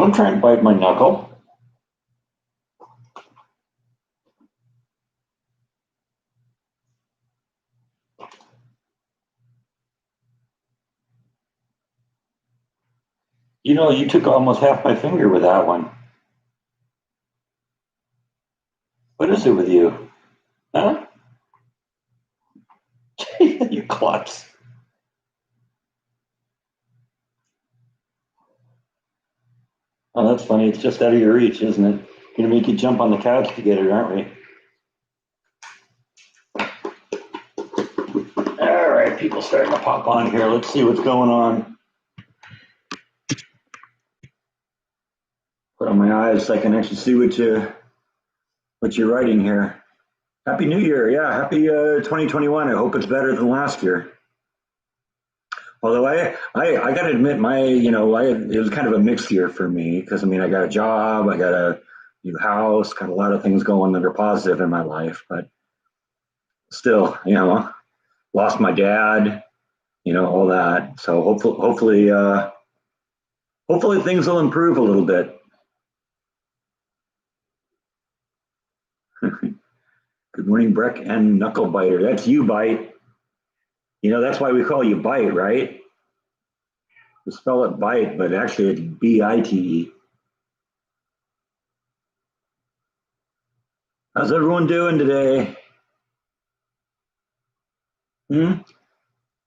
Don't try and bite my knuckle. You know, you took almost half my finger with that one. What is it with you? Huh? You klutz. Oh, that's funny. It's just out of your reach, isn't it? Gonna make you jump on the couch to get it, aren't we? All right, people starting to pop on here. Let's see what's going on. Put on my eyes so I can actually see what you're writing here. Happy New Year. Yeah, happy 2021. I hope it's better than last year. Although I got to admit, it was kind of a mixed year for me because I mean, I got a job, I got a new house, got a lot of things going that are positive in my life, but still, lost my dad, all that. So hopefully things will improve a little bit. Good morning, Breck and Knuckle Biter. That's you, Bite. That's why we call you Bite, right? We spell it Bite, but actually it's Bite. How's everyone doing today? Yeah,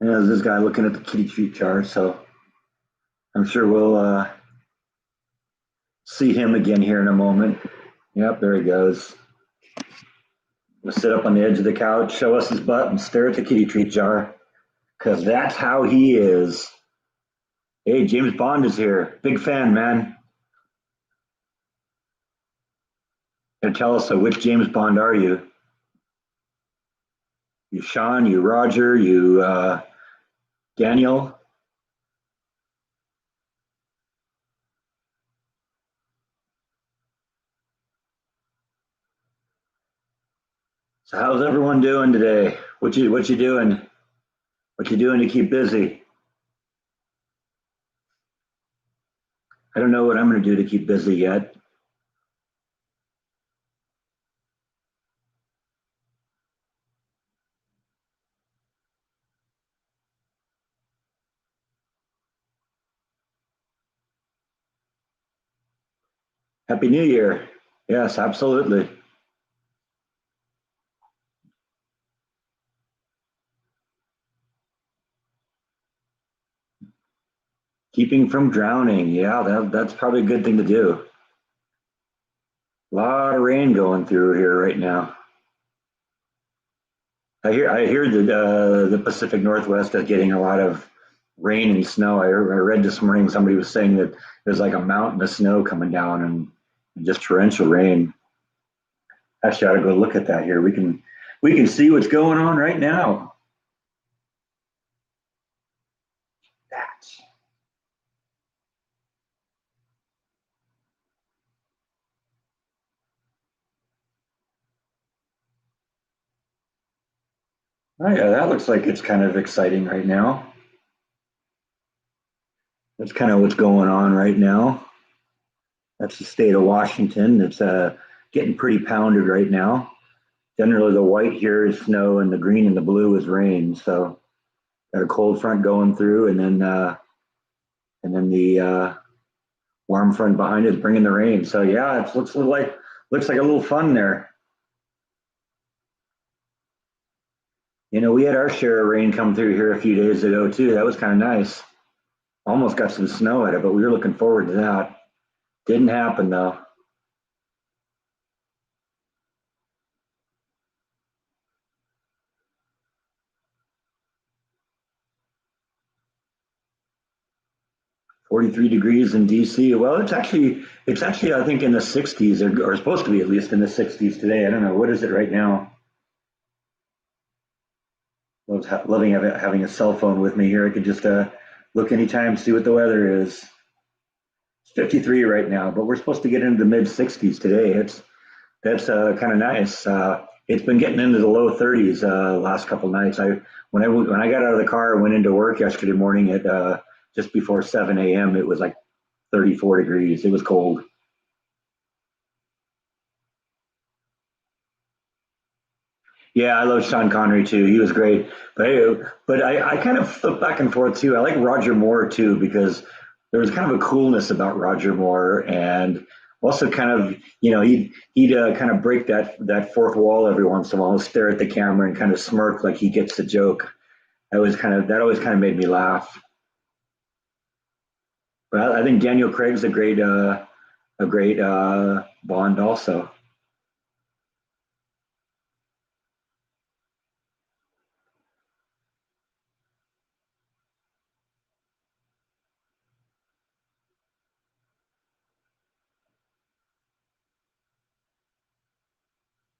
there's this guy looking at the kitty treat jar, so I'm sure we'll see him again here in a moment. Yep, there he goes. We'll sit up on the edge of the couch, show us his butt, and stare at the kitty treat jar, because that's how he is. Hey, James Bond is here. Big fan, man. And tell us, which James Bond are you? You Sean, you Roger, you Daniel? So how's everyone doing today? What you doing? What you doing to keep busy? I don't know what I'm going to do to keep busy yet. Happy New Year. Yes, absolutely. Keeping from drowning. Yeah, that's probably a good thing to do. A lot of rain going through here right now. I hear that the Pacific Northwest is getting a lot of rain and snow. I read this morning somebody was saying that there's like a mountain of snow coming down and just torrential rain. Actually, I ought to go look at that here. We can see what's going on right now. That's Oh yeah, that looks like it's kind of exciting right now. That's kind of what's going on right now. That's the state of Washington. It's getting pretty pounded right now. Generally, the white here is snow, and the green and the blue is rain. So got a cold front going through, and then the warm front behind it is bringing the rain. So yeah, it looks like a little fun there. We had our share of rain come through here a few days ago too. That was kind of nice. Almost got some snow at it, but we were looking forward to that. Didn't happen though. 43 degrees in DC. Well, it's actually I think in the 60s or supposed to be at least in the 60s today. I don't know what is it right now. Loving having a cell phone with me here. I could just look anytime, see what the weather is. It's 53 right now, but we're supposed to get into the mid 60s today. That's kind of nice. It's been getting into the low 30s last couple nights. When I got out of the car and went into work yesterday morning at just before 7 a.m. It was like 34 degrees. It was cold. Yeah, I love Sean Connery too. He was great. But I kind of flip back and forth too. I like Roger Moore too because there was kind of a coolness about Roger Moore, and also kind of he'd kind of break that fourth wall every once in a while, stare at the camera and kind of smirk like he gets the joke. That always kind of made me laugh. But I think Daniel Craig's a great Bond also.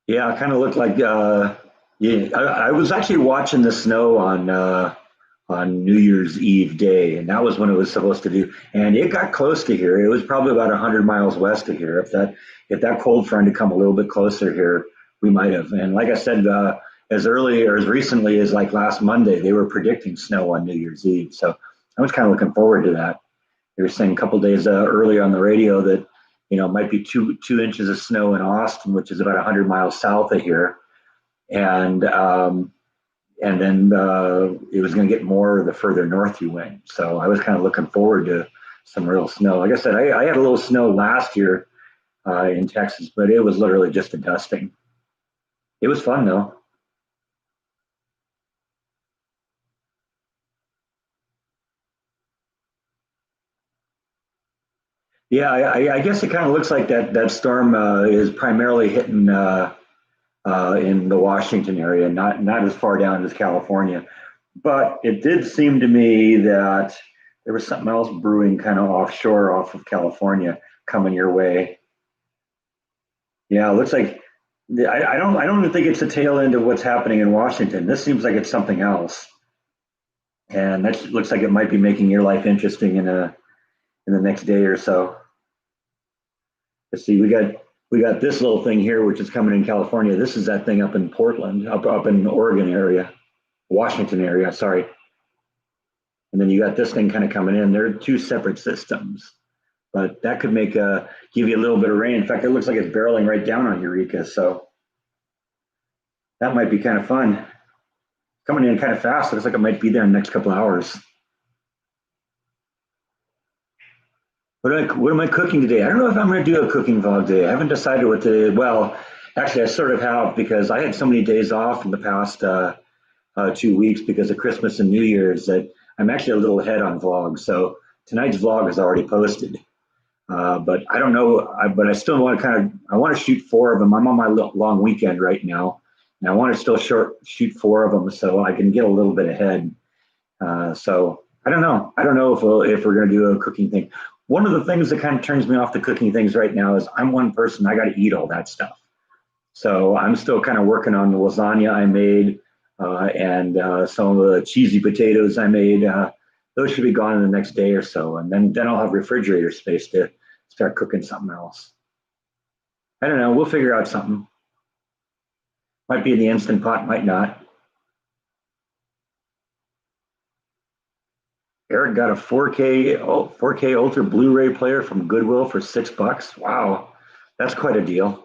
Yeah, it kind of looked like yeah. I was actually watching the snow on New Year's Eve day, and that was when it was supposed to do. And it got close to here. It was probably about 100 miles west of here. If that cold front had come a little bit closer here, we might have. And like I said, as early or as recently as like last Monday, they were predicting snow on New Year's Eve. So I was kind of looking forward to that. They were saying a couple days earlier on the radio that it might be two inches of snow in Austin, which is about 100 miles south of here, and then it was going to get more the further north you went. So I was kind of looking forward to some real snow. Like I said, I had a little snow last year in Texas, but it was literally just a dusting. It was fun though. Yeah, I guess it kind of looks like that storm is primarily hitting in the Washington area, not as far down as California. But it did seem to me that there was something else brewing kind of offshore off of California coming your way. Yeah, it looks like I don't even think it's the tail end of what's happening in Washington. This seems like it's something else, and that looks like it might be making your life interesting in the next day or so. Let's see, we got this little thing here, which is coming in California. This is that thing up in Portland, up in the Oregon area, Washington area. Sorry, and then you got this thing kind of coming in. They're two separate systems, but that could give you a little bit of rain. In fact, it looks like it's barreling right down on Eureka, so that might be kind of fun. Coming in kind of fast. It looks like it might be there in the next couple of hours. What am I cooking today? I don't know if I'm going to do a cooking vlog today. I haven't decided what to. Well, actually, I sort of have because I had so many days off in the past 2 weeks because of Christmas and New Year's that I'm actually a little ahead on vlogs. So tonight's vlog is already posted. But I don't know. But I still want to I want to shoot four of them. I'm on my long weekend right now, and I want to still shoot four of them so I can get a little bit ahead. So I don't know. I don't know if we're going to do a cooking thing. One of the things that kind of turns me off the cooking things right now is I'm one person. I got to eat all that stuff. So I'm still kind of working on the lasagna I made and some of the cheesy potatoes I made. Those should be gone in the next day or so, and then I'll have refrigerator space to start cooking something else. I don't know. We'll figure out something. Might be in the instant pot, might not. Eric got a 4K Ultra Blu-ray player from Goodwill for $6. Wow, that's quite a deal.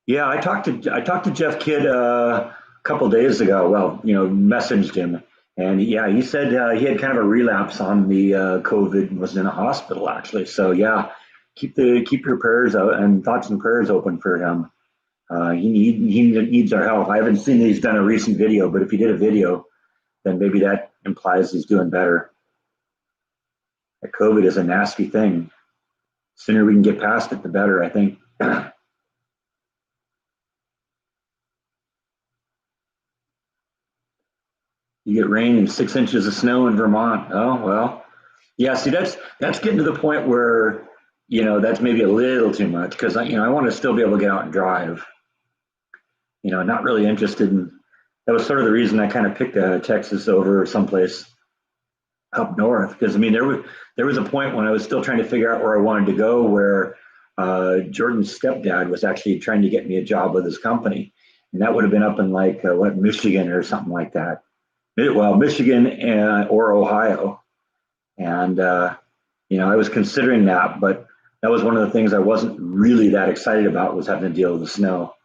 Yeah, I talked to Jeff Kidd a couple days ago. Well, messaged him, and yeah, he said he had kind of a relapse on the COVID and was in a hospital actually. So yeah, keep your prayers out and thoughts and prayers open for him. He needs our help. I haven't seen that he's done a recent video, but if he did a video, then maybe that implies he's doing better. That COVID is a nasty thing. Sooner we can get past it, the better, I think. You get rain and 6 inches of snow in Vermont. Oh well, yeah. See, that's getting to the point where that's maybe a little too much because I want to still be able to get out and drive. Not really interested in. That was sort of the reason I kind of picked Texas over someplace up north because I mean there was a point when I was still trying to figure out where I wanted to go where Jordan's stepdad was actually trying to get me a job with his company, and that would have been up in like what, Michigan or something like that. Well, Michigan or Ohio, and I was considering that, but that was one of the things I wasn't really that excited about, was having to deal with the snow.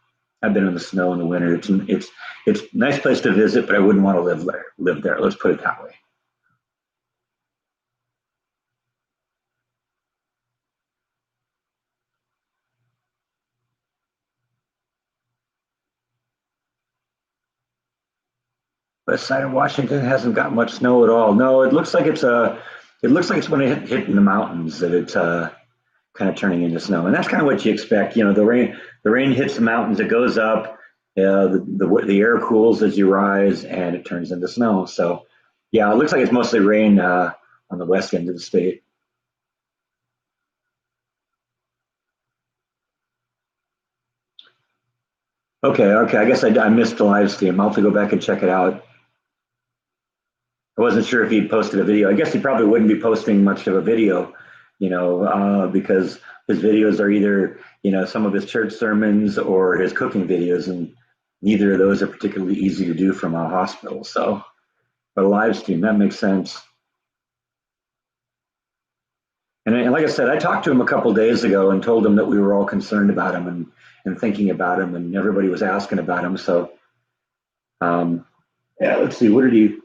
I've been in the snow in the winter. It's a nice place to visit, but I wouldn't want to live there. Live there. Let's put it that way. West side of Washington hasn't got much snow at all. No, it looks like it's when it hit in the mountains that it's kind of turning into snow, and that's kind of what you expect. The rain hits the mountains, it goes up, the air cools as you rise, and it turns into snow. So, yeah, it looks like it's mostly rain on the west end of the state. Okay, okay. I guess I missed the live stream. I'll have to go back and check it out. I wasn't sure if he'd posted a video. I guess he probably wouldn't be posting much of a video, because his videos are either, some of his church sermons or his cooking videos, and neither of those are particularly easy to do from a hospital. So, but a live stream, that makes sense. And like I said, I talked to him a couple of days ago and told him that we were all concerned about him and thinking about him, and everybody was asking about him. So, um, yeah, let's see. What did he?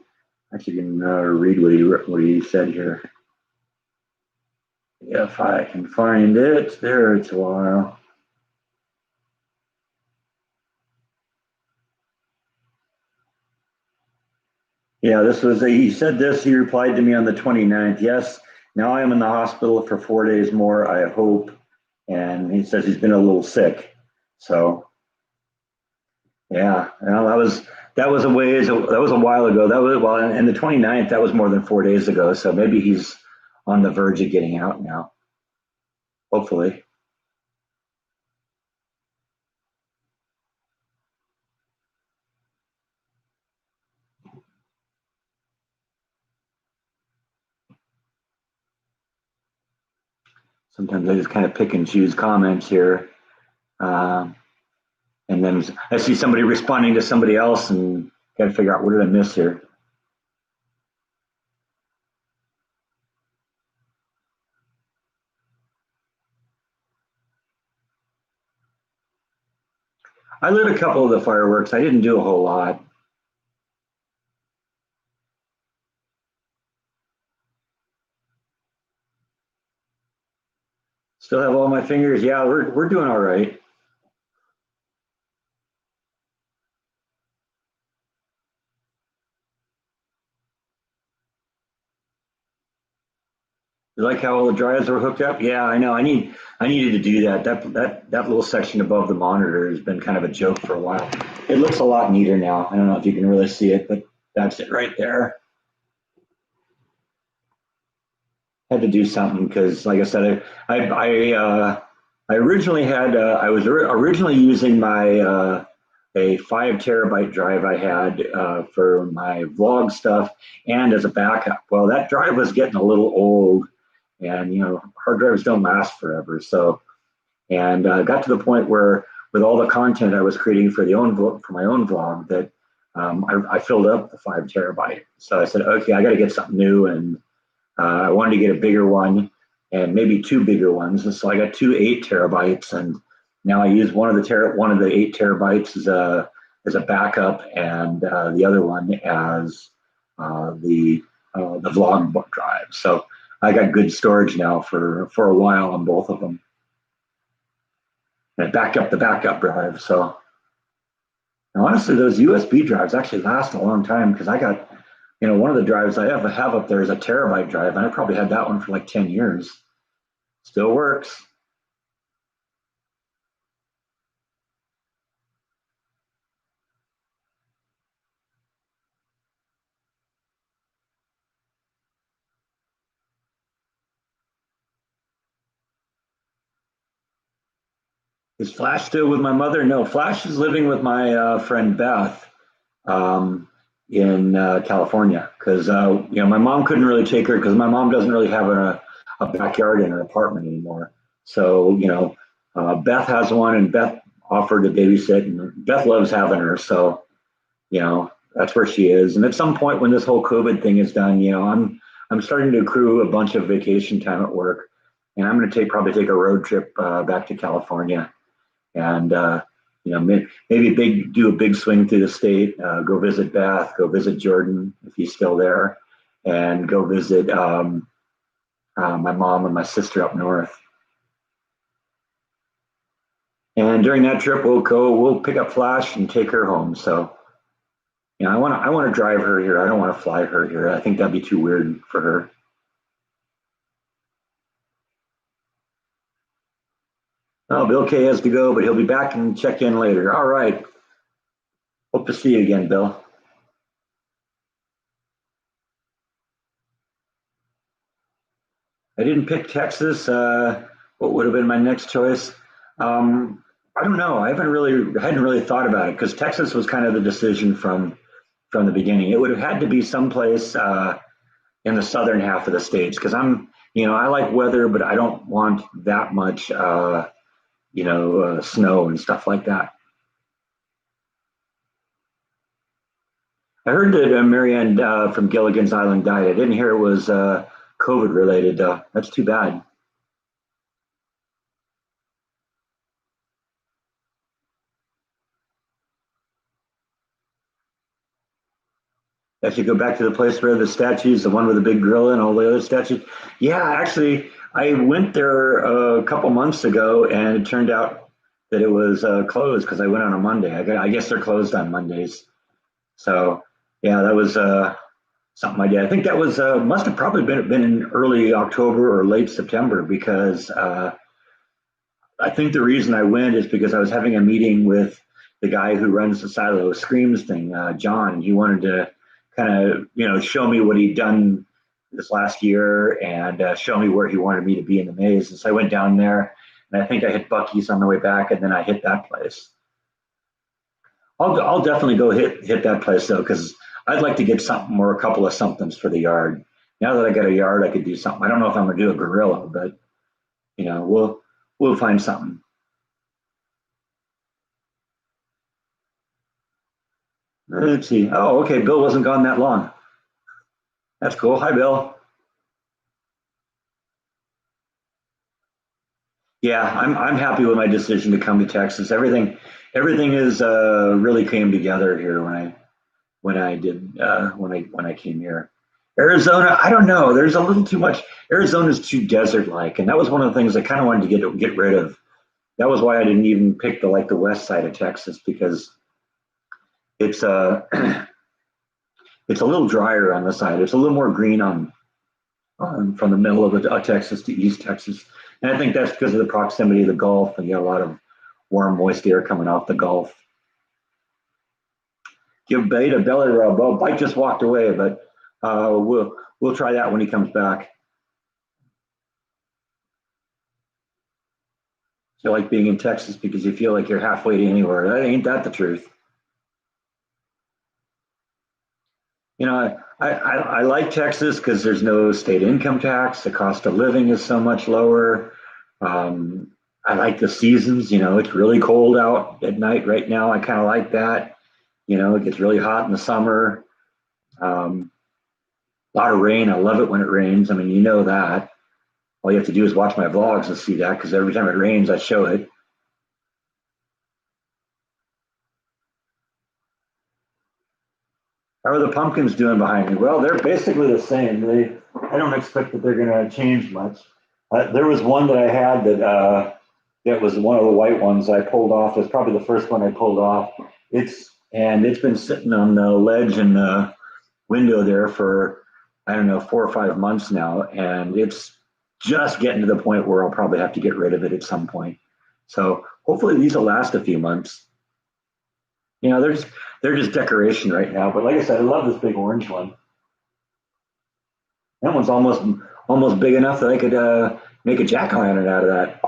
Actually, you can read what he said here. If I can find it, there it's a while. Yeah, he said this, he replied to me on the 29th. Yes, now I am in the hospital for 4 days more, I hope. And he says he's been a little sick. So, yeah, well, that was a while ago. That was, well, and the 29th, that was more than 4 days ago. So maybe he's on the verge of getting out now, hopefully. Sometimes I just kind of pick and choose comments here. Um, and then I see somebody responding to somebody else and got to figure out, what did I miss here? I lit a couple of the fireworks. I didn't do a whole lot. Still have all my fingers. Yeah, we're doing all right. You like how all the drives were hooked up? Yeah, I know. I needed to do that. That little section above the monitor has been kind of a joke for a while. It looks a lot neater now. I don't know if you can really see it, but that's it right there. Had to do something because, like I said, I originally had I was originally using my a 5 terabyte drive I had for my vlog stuff and as a backup. Well, that drive was getting a little old, and hard drives don't last forever. So, and got to the point where, with all the content I was creating for my own vlog, that I filled up the 5 terabyte. So I said, okay, I got to get something new, and I wanted to get a bigger one and maybe two bigger ones. And so I got two 8 terabytes, and now I use one of the 8 terabytes as a backup, and the other one as the vlog book drive. So I got good storage now for a while on both of them. And I backed up the backup drive. So now, honestly, those USB drives actually last a long time, because I got, one of the drives I have up there is a terabyte drive, and I probably had that one for like 10 years. Still works. Is Flash still with my mother? No, Flash is living with my friend Beth um, in California, because my mom couldn't really take her, because my mom doesn't really have a backyard in her apartment anymore. So Beth has one, and Beth offered to babysit, and Beth loves having her. So, that's where she is. And at some point when this whole COVID thing is done, I'm starting to accrue a bunch of vacation time at work, and I'm going to probably take a road trip back to California, and maybe do a big swing through the state, go visit Beth, go visit Jordan if he's still there, and go visit my mom and my sister up north. And during that trip, we'll pick up Flash and take her home. So, I want to drive her here. I don't want to fly her here. I think that'd be too weird for her. Oh, Bill K has to go, but he'll be back and check in later. All right. Hope to see you again, Bill. I didn't pick Texas. What would have been my next choice? I don't know. I hadn't really thought about it because Texas was kind of the decision from the beginning. It would have had to be someplace in the southern half of the states because I like weather, but I don't want that much, snow and stuff like that. I heard that Marianne from Gilligan's Island died. I didn't hear it was COVID related. That's too bad. I should go back to the place where the statues, the one with the big gorilla and all the other statues. Yeah, actually, I went there a couple months ago, and it turned out that it was closed because I went on a Monday. I guess they're closed on Mondays. So, yeah, that was something I did. I think that was must have probably been in early October or late September because I think the reason I went is because I was having a meeting with the guy who runs the Silo Screams thing, John. He wanted to kind of, show me what he'd done this last year and show me where he wanted me to be in the maze. And so I went down there, and I think I hit Bucky's on the way back, and then I hit that place. I'll definitely go hit that place though, because I'd like to get something or a couple of somethings for the yard. Now that I got a yard, I could do something. I don't know if I'm gonna do a gorilla, but we'll find something. Let's see. Oh, okay. Bill wasn't gone that long. That's cool. Hi, Bill. Yeah, I'm happy with my decision to come to Texas. Everything is really came together here when I came here. Arizona, I don't know. There's a little too much. Arizona's too desert like, and that was one of the things I kind of wanted to get rid of. That was why I didn't even pick the west side of Texas because it's it's a little drier on the side. It's a little more green from the middle of Texas to East Texas. And I think that's because of the proximity of the Gulf, and you have a lot of warm, moist air coming off the Gulf. Give Bait a belly rub. Well, Bite just walked away, but we'll try that when he comes back. You like being in Texas because you feel like you're halfway to anywhere. That ain't that the truth. I like Texas because there's no state income tax. The cost of living is so much lower. I like the seasons. It's really cold out at night right now. I kind of like that. It gets really hot in the summer. A lot of rain. I love it when it rains. I mean, that. All you have to do is watch my vlogs to see that because every time it rains, I show it. How are the pumpkins doing behind me? Well, they're basically the same. I don't expect that they're going to change much. There was one that I had that was one of the white ones I pulled off. It's probably the first one I pulled off. It's been sitting on the ledge in the window there for I don't know 4 or 5 months now, and it's just getting to the point where I'll probably have to get rid of it at some point. So hopefully these will last a few months. They're just decoration right now. But like I said, I love this big orange one. That one's almost big enough that I could make a jack-o'-lantern out of that.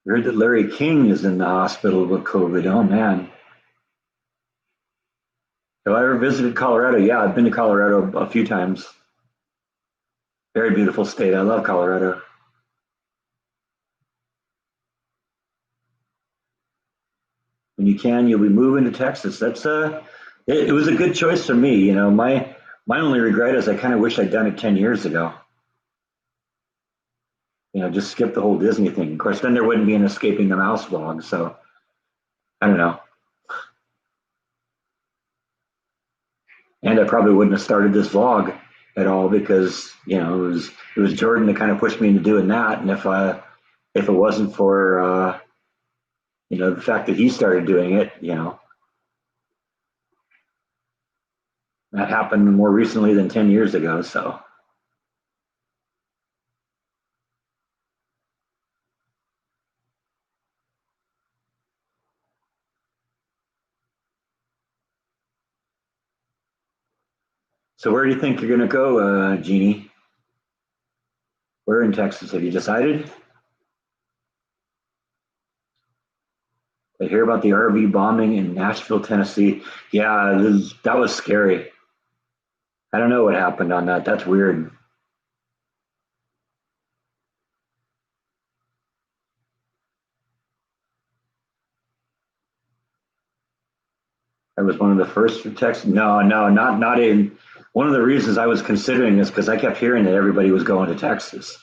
I heard that Larry King is in the hospital with COVID. Oh man. Have I ever visited Colorado? Yeah, I've been to Colorado a few times. Very beautiful state. I love Colorado. When you can, you'll be moving to Texas. It was a good choice for me. My only regret is I kind of wish I'd done it 10 years ago. Just skip the whole Disney thing. Of course, then there wouldn't be an escaping the mouse vlog. So I don't know. And I probably wouldn't have started this vlog at all because it was Jordan that kind of pushed me into doing that. And if it wasn't for the fact that he started doing it, that happened more recently than 10 years ago. So where do you think you're going to go, Jeannie? Where in Texas? Have you decided? I hear about the RV bombing in Nashville, Tennessee. Yeah, that was scary. I don't know what happened on that. That's weird. I was one of the first to text. No, no, not in. One of the reasons I was considering this because I kept hearing that everybody was going to Texas.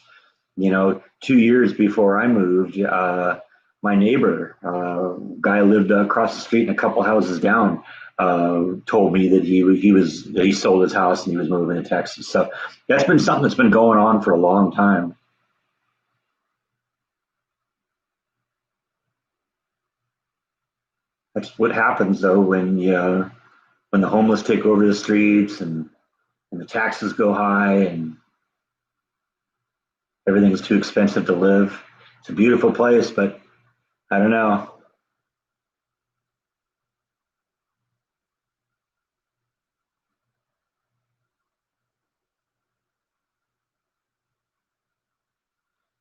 2 years before I moved, my neighbor, guy lived across the street and a couple houses down, told me that he sold his house and he was moving to Texas. So that's been something that's been going on for a long time. That's what happens though when the homeless take over the streets and the taxes go high and everything's too expensive to live. It's a beautiful place, but I don't know.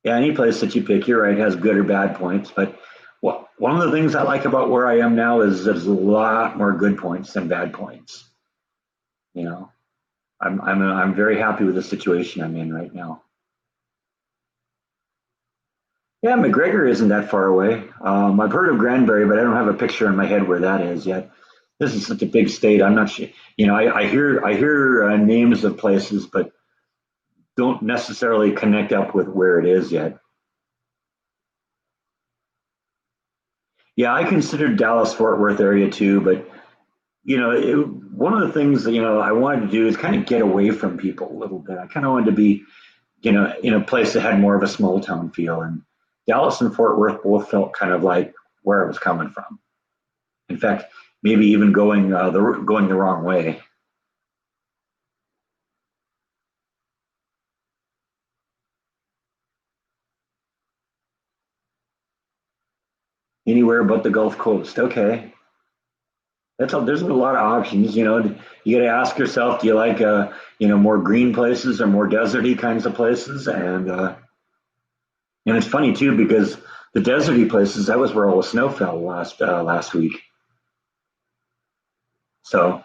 Yeah, any place that you pick, you're right, has good or bad points. But one of the things I like about where I am now is there's a lot more good points than bad points. You know, I'm very happy with the situation I'm in right now. Yeah, McGregor isn't that far away. I've heard of Granbury, but I don't have a picture in my head where that is yet. This is such a big state. I'm not sure. I hear names of places, but don't necessarily connect up with where it is yet. Yeah, I considered Dallas Fort Worth area too, but one of the things that I wanted to do is kind of get away from people a little bit. I kind of wanted to be in a place that had more of a small town feel, and Dallas and Fort Worth both felt kind of like where I was coming from. In fact, maybe even going the wrong way. Anywhere but the Gulf Coast. Okay, there's a lot of options. You got to ask yourself, do you like more green places or more deserty kinds of places? And it's funny too because the deserty places, that was where all the snow fell last week. So,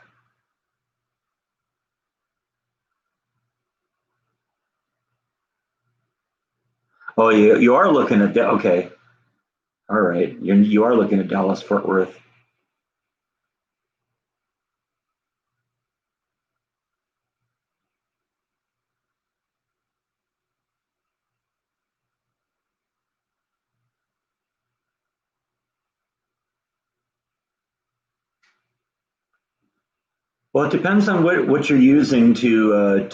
oh, you are looking at okay, all right, you are looking at Dallas Fort Worth. Well, it depends on what you're using to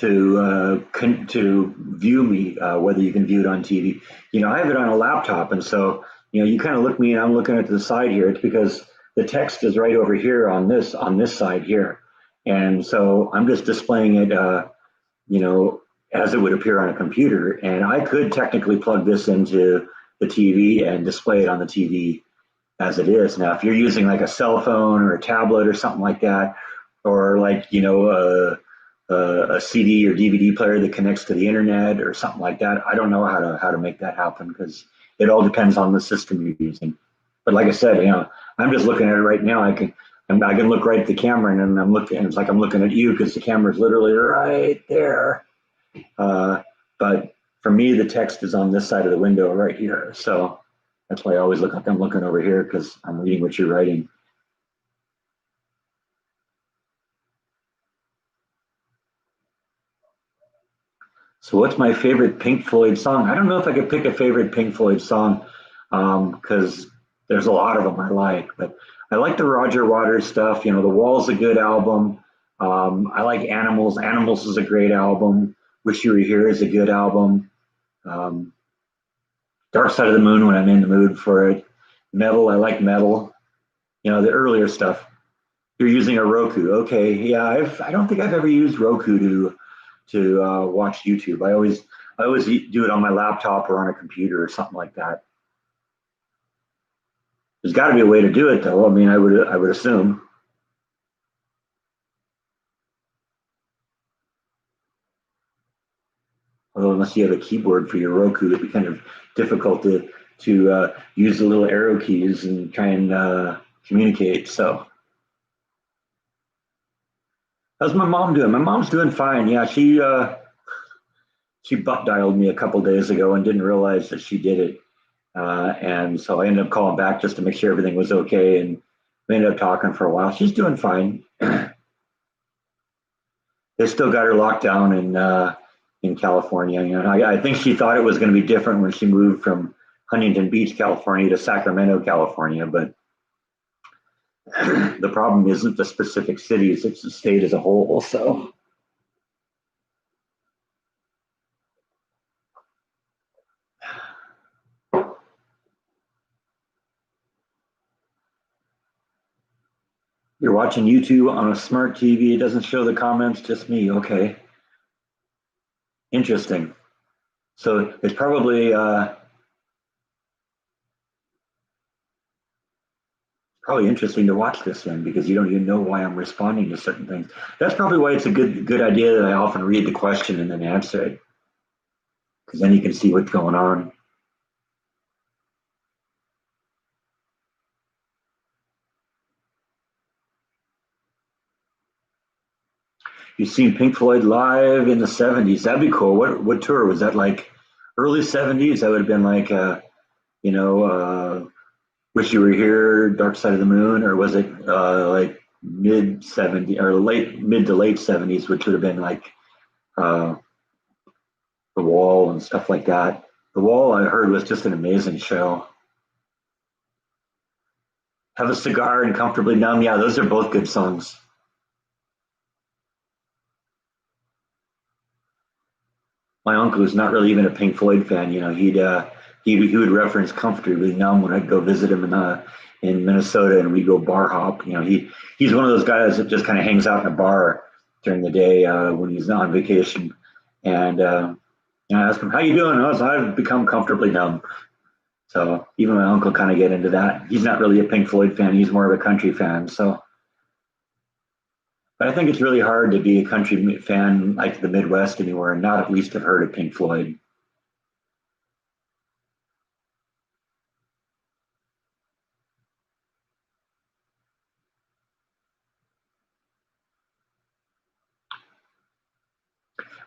view me, whether you can view it on TV. I have it on a laptop, and so you kind of look me, and I'm looking at the side here. It's because the text is right over here on this side here, and so I'm just displaying it, you know, as it would appear on a computer. And I could technically plug this into the TV and display it on the TV as it is. Now, if you're using like a cell phone or a tablet or something like that, or like a CD or DVD player that connects to the internet or something like that, I don't know how to make that happen because it all depends on the system you're using. But like I said, I'm just looking at it right now. I can look right at the camera, and then I'm looking. And it's like I'm looking at you because the camera's literally right there. But for me, the text is on this side of the window right here. So that's why I always look like I'm looking over here because I'm reading what you're writing. So what's my favorite Pink Floyd song? I don't know if I could pick a favorite Pink Floyd song because there's a lot of them I like, but I like the Roger Waters stuff. The Wall's a good album. I like Animals. Animals is a great album. Wish You Were Here is a good album. Um, Dark Side of the Moon when I'm in the mood for it. Metal, I like metal. The earlier stuff. You're using a Roku. Okay, yeah, I don't think I've ever used Roku to watch YouTube. I always do it on my laptop or on a computer or something like that. There's got to be a way to do it though. I mean, I would assume. Although unless you have a keyboard for your Roku, it'd be kind of difficult to use the little arrow keys and try and communicate. So, how's my mom doing? My mom's doing fine. Yeah, she butt dialed me a couple days ago and didn't realize that she did it. And so I ended up calling back just to make sure everything was okay. And we ended up talking for a while. She's doing fine. They still got her locked down in California. I think she thought it was going to be different when she moved from Huntington Beach, California to Sacramento, California. But the problem isn't the specific cities, it's the state as a whole. So you're watching YouTube on a smart TV. It doesn't show the comments, just me. Okay. Interesting. So it's probably interesting to watch this then because you don't even know why I'm responding to certain things. That's probably why it's a good idea that I often read the question and then answer it because then you can see what's going on. You've seen Pink Floyd live in the '70s. That'd be cool. What tour was that? Like early '70s? That would have been like you know, Wish You Were Here, Dark Side of the Moon, or was it like mid '70s or mid to late '70s, which would have been like uh, The Wall and stuff like that. The Wall I heard was just an amazing show. Have a Cigar and Comfortably Numb. Yeah, those are both good songs. My uncle is not really even a Pink Floyd fan. He would reference Comfortably Numb when I'd go visit him in Minnesota, and we go bar hop. He's one of those guys that just kind of hangs out in a bar during the day when he's on vacation. And I ask him, "How you doing?" I've become comfortably numb. So even my uncle kind of get into that. He's not really a Pink Floyd fan. He's more of a country fan. So, but I think it's really hard to be a country fan like the Midwest anywhere and not at least have heard of Pink Floyd.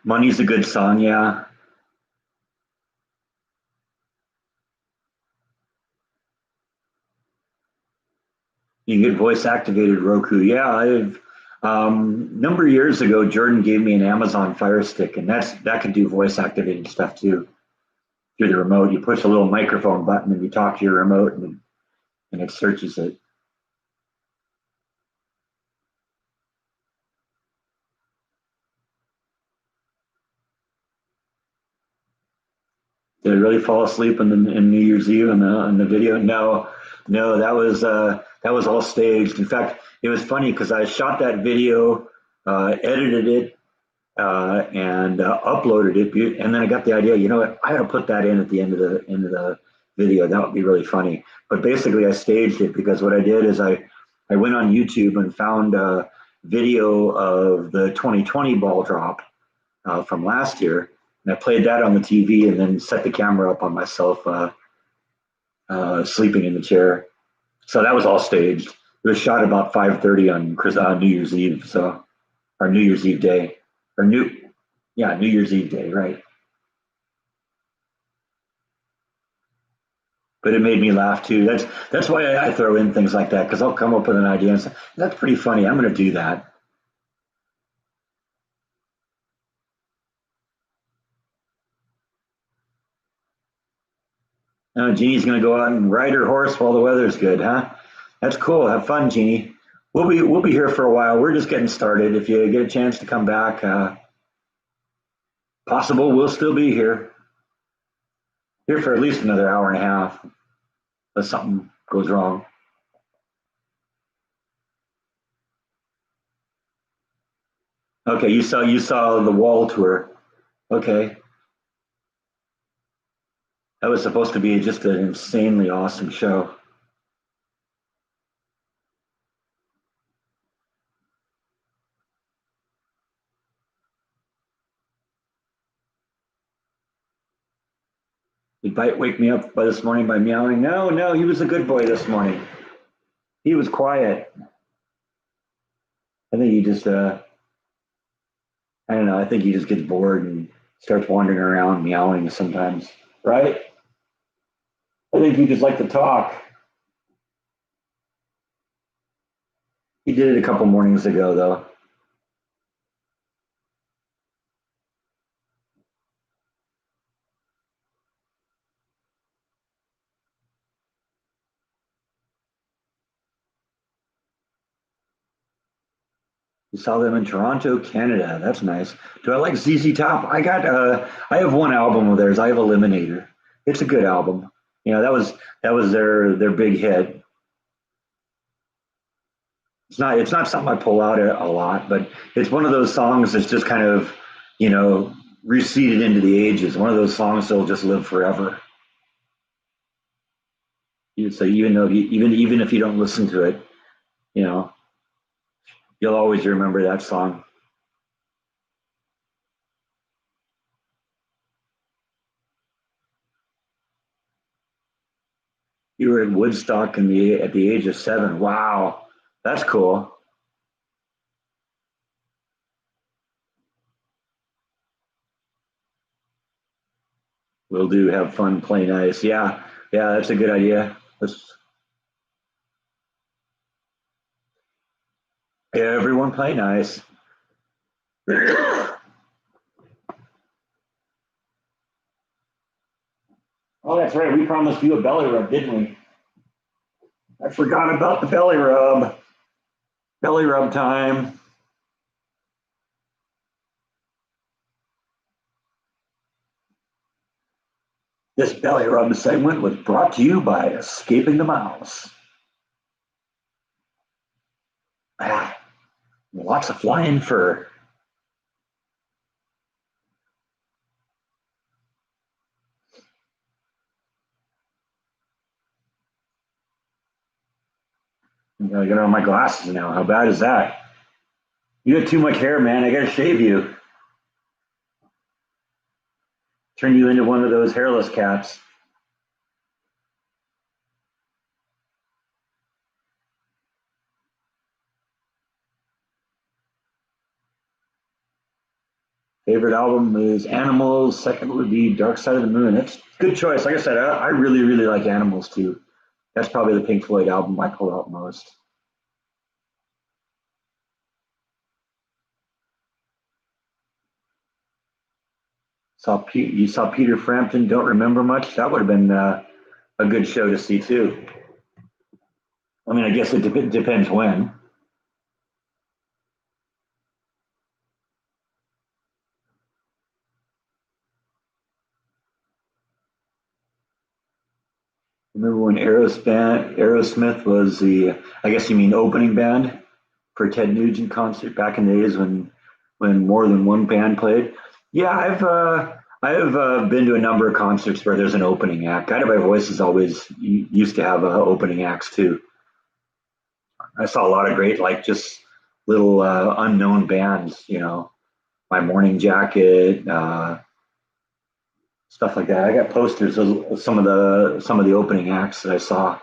Money's a good song, yeah. You can get voice activated Roku. Yeah, I've number of years ago, Jordan gave me an Amazon Fire Stick, and that can do voice activated stuff too through the remote. You push a little microphone button and you talk to your remote, and it searches it. Did I really fall asleep in New Year's Eve in the video? No, no, that was all staged. In fact, it was funny because I shot that video, edited it, and uploaded it, and then I got the idea. You know what? I got to put that in at the end of the video. That would be really funny. But basically, I staged it because what I did is I went on YouTube and found a video of the 2020 ball drop from last year, and I played that on the TV and then set the camera up on myself sleeping in the chair. So that was all staged. It was shot about 5:30 on New Year's Eve, so or New Year's Eve day, or New Year's Eve day, right? But it made me laugh too. That's why I throw in things like that because I'll come up with an idea and say, "That's pretty funny. I'm going to do that." Jeannie's going to go out and ride her horse while the weather's good, huh? That's cool. Have fun, Jeannie. We'll be here for a while. We're just getting started. If you get a chance to come back, possible we'll still be here for at least another hour and a half, unless something goes wrong. Okay, you saw the wall tour. Okay, that was supposed to be just an insanely awesome show. Did Bite wake me up by this morning by meowing? No, no, he was a good boy this morning. He was quiet. I think he just, I don't know. I think he just gets bored and starts wandering around meowing sometimes. Right? I think he just likes to talk. He did it a couple mornings ago, though. You saw them in Toronto, Canada. That's nice. Do I like ZZ Top? I have one album of theirs. I have Eliminator. It's a good album. That was their big hit. It's not something I pull out a lot, but it's one of those songs that's just kind of, you know, receded into the ages. One of those songs that'll just live forever. So even if you don't listen to it, you know, you'll always remember that song. You were in Woodstock at the age of 7. Wow, that's cool. Will do. Have fun, play nice. Yeah, yeah, that's a good idea. Everyone play nice. Oh, that's right. We promised you a belly rub, didn't we? I forgot about the belly rub. Belly rub time. This belly rub segment was brought to you by Escaping the Mouse. Ah, lots of flying fur. I gotta get on my glasses now. How bad is that? You got too much hair, man. I gotta shave you. Turn you into one of those hairless cats. Favorite album is Animals. Second would be Dark Side of the Moon. That's a good choice. Like I said, I really, really like Animals too. That's probably the Pink Floyd album I pull out most. You saw Peter Frampton. Don't remember much. That would have been a good show to see too. I mean, I guess it depends when. Remember when Aerosmith was the, I guess you mean opening band for Ted Nugent concert back in the days when more than one band played. Yeah, I've been to a number of concerts where there's an opening act. Guided by Voices always used to have opening acts too. I saw a lot of great like just little unknown bands. My Morning Jacket, stuff like that. I got posters of some of the opening acts that I saw.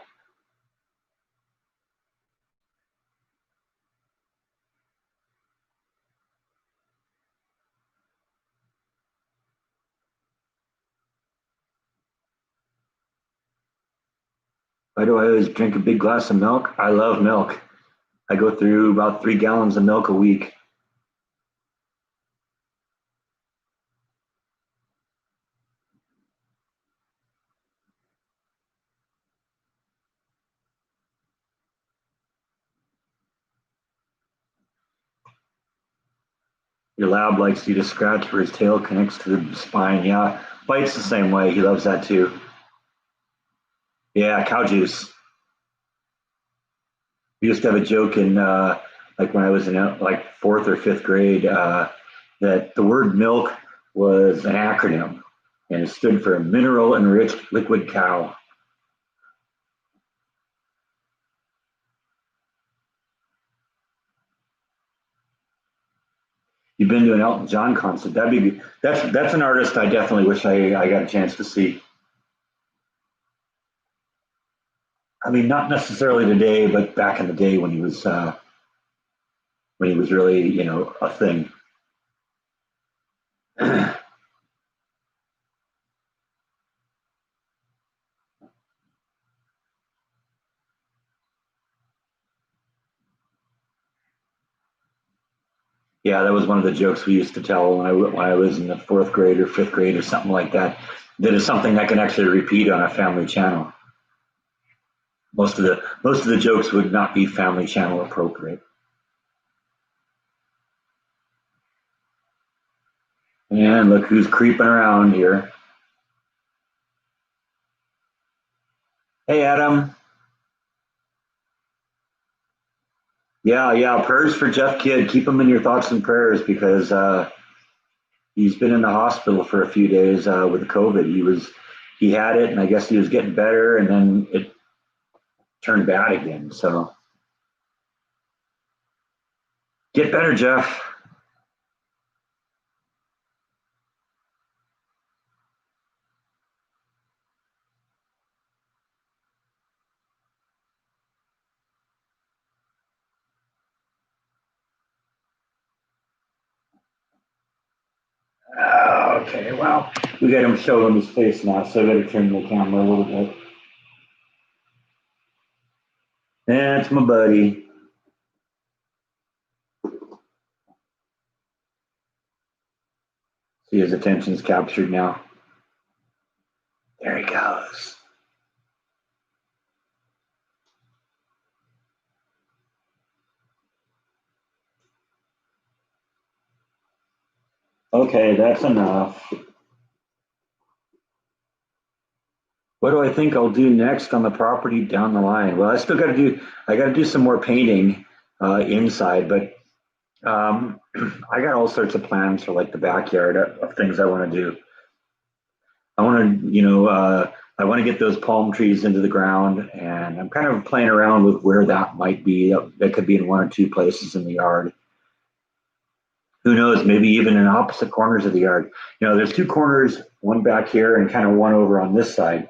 Why do I always drink a big glass of milk? I love milk. I go through about 3 gallons of milk a week. Your lab likes you to scratch where his tail connects to the spine. Yeah, Bite's the same way. He loves that too. Yeah, cow juice. We used to have a joke in like when I was in like fourth or fifth grade that the word milk was an acronym and it stood for mineral enriched liquid cow. You've been to an Elton John concert. That's an artist I definitely wish I got a chance to see. I mean, not necessarily today, but back in the day when he was really a thing. Yeah, that was one of the jokes we used to tell when I was in the fourth grade or fifth grade or something like that. That is something I can actually repeat on a family channel. Most of the jokes would not be family channel appropriate. And look who's creeping around here. Hey, Adam. Yeah, yeah. Prayers for Jeff Kidd. Keep him in your thoughts and prayers because he's been in the hospital for a few days with COVID. He had it, and I guess he was getting better, and then it turned bad again. So get better, Jeff. Okay, well, we got him showing his face now, so I got to turn the camera a little bit. That's my buddy. See, his attention's captured now. There he goes. Okay, that's enough. What do I think I'll do next on the property down the line? Well, I got to do some more painting inside, but I got all sorts of plans for like the backyard of things I want to do. I want to, I want to get those palm trees into the ground, and I'm kind of playing around with where that might be. That could be in one or two places in the yard. Who knows? Maybe even in opposite corners of the yard. There's two corners, one back here and kind of one over on this side.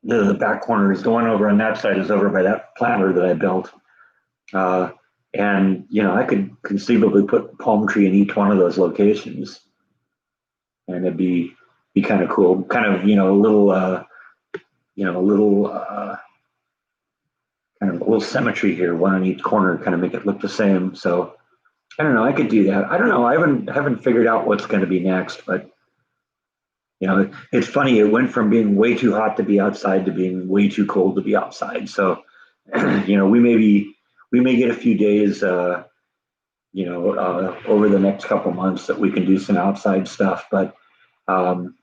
The back corner is the one over on that side is over by that planter that I built. Uh, and I could conceivably put a palm tree in each one of those locations, and it'd be kind of cool. Kind of a little kind of a little symmetry here, one on each corner, kind of make it look the same. So I don't know. I could do that. I don't know. I haven't figured out what's going to be next, but it's funny. It went from being way too hot to be outside to being way too cold to be outside. So we may get a few days, over the next couple months that we can do some outside stuff. But um,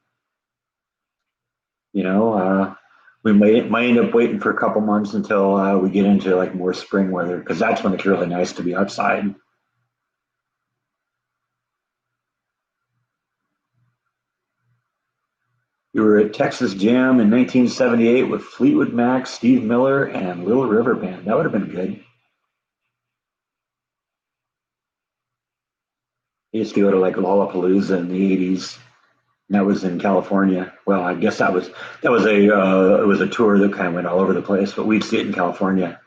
you know, we might end up waiting for a couple months until we get into like more spring weather because that's when it's really nice to be outside. We were at Texas Jam in 1978 with Fleetwood Mac, Steve Miller, and Little River Band. That would have been good. I used to go to like Lollapalooza in the 80s. And that was in California. Well, I guess that was a it was a tour that kind of went all over the place, but we'd see it in California.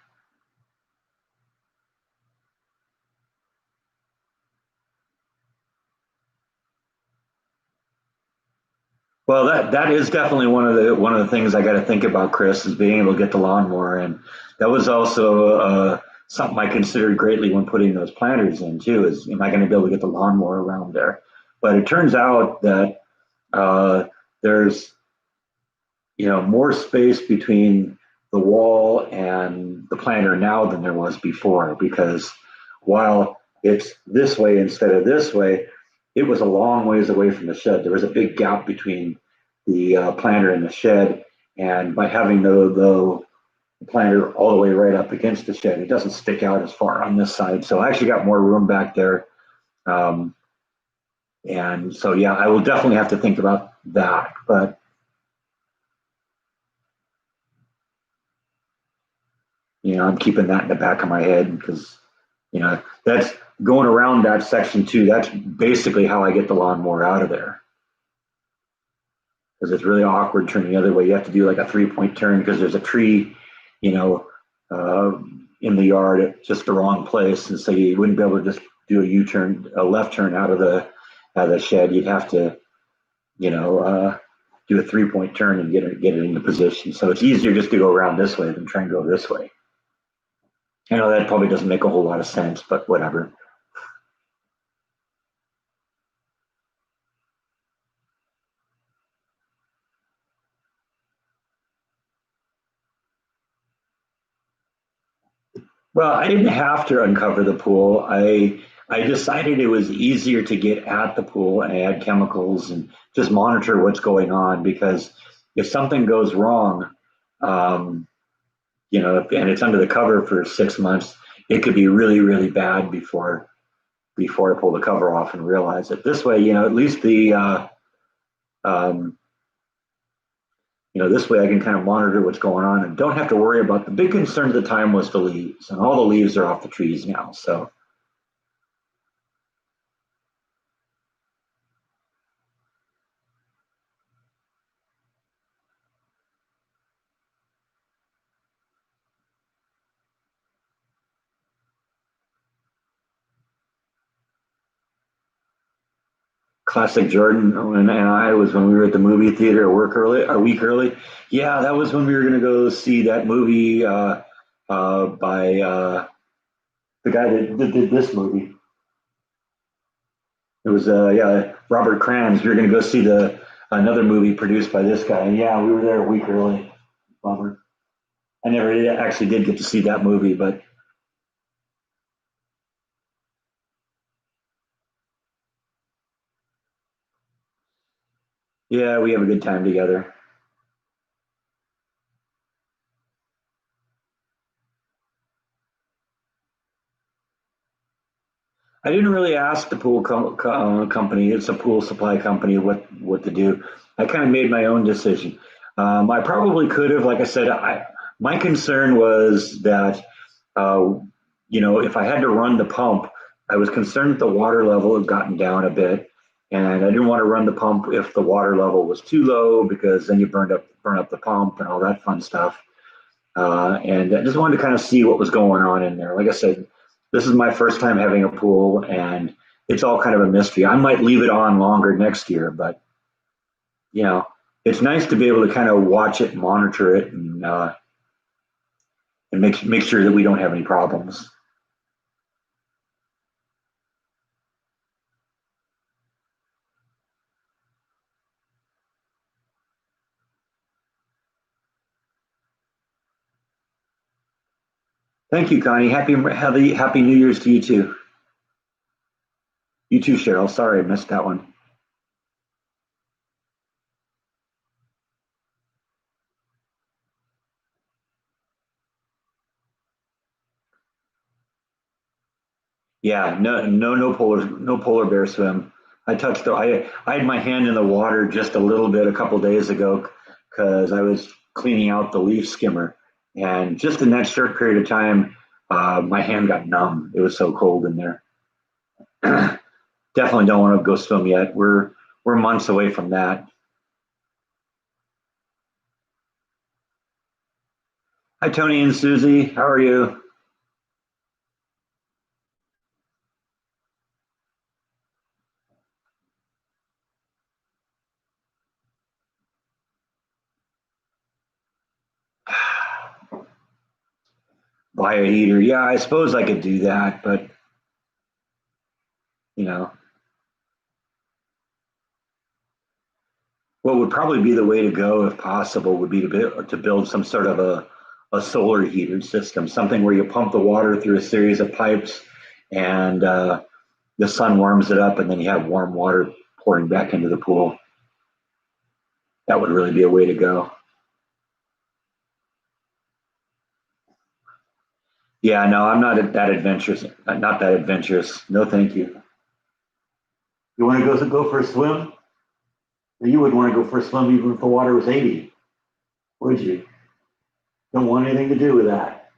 Well, that is definitely one of the things I got to think about, Chris, is being able to get the lawnmower, and that was also something I considered greatly when putting those planters in too. Is am I going to be able to get the lawnmower around there? But it turns out that uh, there's more space between the wall and the planter now than there was before, because while it's this way instead of this way, it was a long ways away from the shed. There was a big gap between the planter and the shed, and by having the planter all the way right up against the shed, it doesn't stick out as far on this side. So I actually got more room back there. Um, and so, yeah, I will definitely have to think about that. But I'm keeping that in the back of my head because that's going around that section too. That's basically how I get the lawnmower out of there because it's really awkward turning the other way. You have to do like a 3-point turn because there's a tree, you know, uh, in the yard at just the wrong place, and so you wouldn't be able to just do a U-turn, a left turn out of the shed. You'd have to, you know, do a 3-point turn and get it into position. So it's easier just to go around this way than try and go this way. I know that probably doesn't make a whole lot of sense, but whatever. Well, I didn't have to uncover the pool. I decided it was easier to get at the pool and add chemicals and just monitor what's going on because if something goes wrong, um, and it's under the cover for 6 months, it could be really, really bad before I pull the cover off and realize it. This way, at least um, this way I can kind of monitor what's going on and don't have to worry about the big concern at the time was the leaves, and all the leaves are off the trees now. So classic Jordan and I was when we were at the movie theater at work early, a week early. Yeah, that was when we were going to go see that movie by the guy that did this movie. It was yeah, Robert Crans. We were going to go see the another movie produced by this guy. And yeah, we were there a week early. Bummer. I never actually did get to see that movie, but yeah, we have a good time together. I didn't really ask the company. It's a pool supply company what to do. I kind of made my own decision. I probably could have, like I said, my concern was that if I had to run the pump, I was concerned that the water level had gotten down a bit, and I didn't want to run the pump if the water level was too low because then you burn up the pump and all that fun stuff. And I just wanted to kind of see what was going on in there. Like I said, this is my first time having a pool, and it's all kind of a mystery. I might leave it on longer next year, but you know, it's nice to be able to kind of watch it, monitor it, and make sure that we don't have any problems. Thank you, Connie. Happy New Year's to you too. You too, Cheryl. Sorry I missed that one. Yeah, no polar bear swim. I had my hand in the water just a little bit a couple days ago because I was cleaning out the leaf skimmer, and just in that short period of time, my hand got numb. It was so cold in there. Definitely don't want to go swim yet. We're we're months away from that. Hi, Tony and Susie. How are you? Buy a heater. Yeah, I suppose I could do that, but you know, what would probably be the way to go if possible would be to build some sort of a solar heated system, something where you pump the water through a series of pipes and the sun warms it up and then you have warm water pouring back into the pool. That would really be a way to go. Yeah, no, I'm not that adventurous. Not that adventurous. No, thank you. You want to go for a swim? You would want to go for a swim even if the water was 80, would you? Don't want anything to do with that.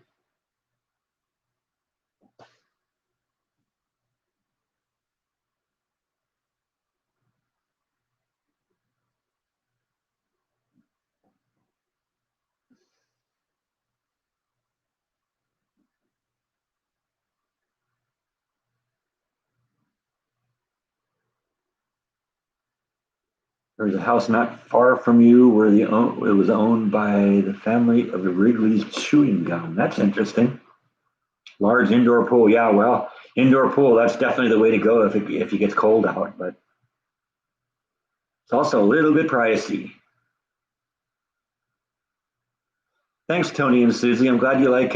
There's a house not far from you where it was owned by the family of the Wrigley's chewing gum. That's interesting. Large indoor pool. Yeah, well, indoor pool. That's definitely the way to go if it gets cold out. But it's also a little bit pricey. Thanks, Tony and Susie. I'm glad you like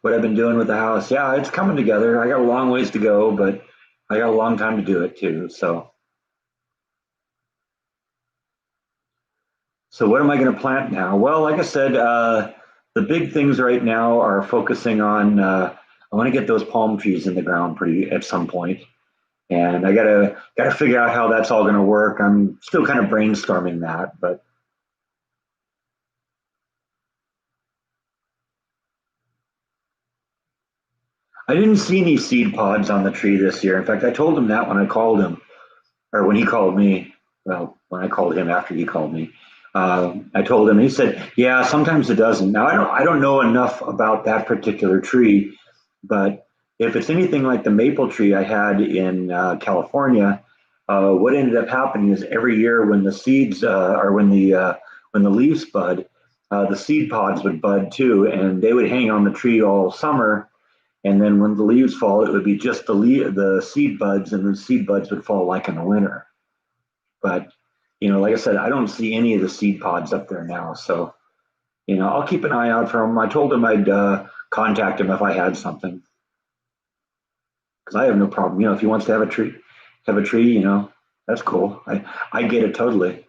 what I've been doing with the house. Yeah, it's coming together. I got a long ways to go, but I got a long time to do it too. So what am I going to plant now? Well, like I said, the big things right now are focusing on. I want to get those palm trees in the ground pretty at some point, and I gotta figure out how that's all going to work. I'm still kind of brainstorming that, but I didn't see any seed pods on the tree this year. In fact, I told him that when I called him, or when he called me. Well, when I called him after he called me, I told him. He said, "Yeah, sometimes it doesn't." Now I don't know enough about that particular tree, but if it's anything like the maple tree I had in California, what ended up happening is every year when the seeds or when the leaves bud, the seed pods would bud too, and they would hang on the tree all summer. And then when the leaves fall, it would be just the seed buds, and the seed buds would fall like in the winter. But like I said, I don't see any of the seed pods up there now. So I'll keep an eye out for them. I told him I'd contact him if I had something because I have no problem. If he wants to have a tree. That's cool. I get it totally.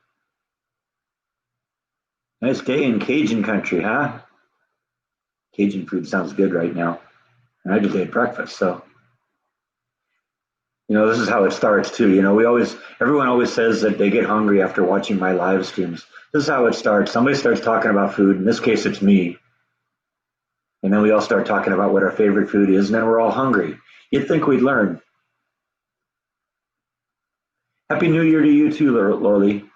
Nice day in Cajun country, huh? Cajun food sounds good right now. And I just ate breakfast, so this is how it starts too. Everyone always says that they get hungry after watching my live streams. This is how it starts. Somebody starts talking about food. In this case, it's me. And then we all start talking about what our favorite food is, and then we're all hungry. You'd think we'd learn. Happy New Year to you too, Lorley.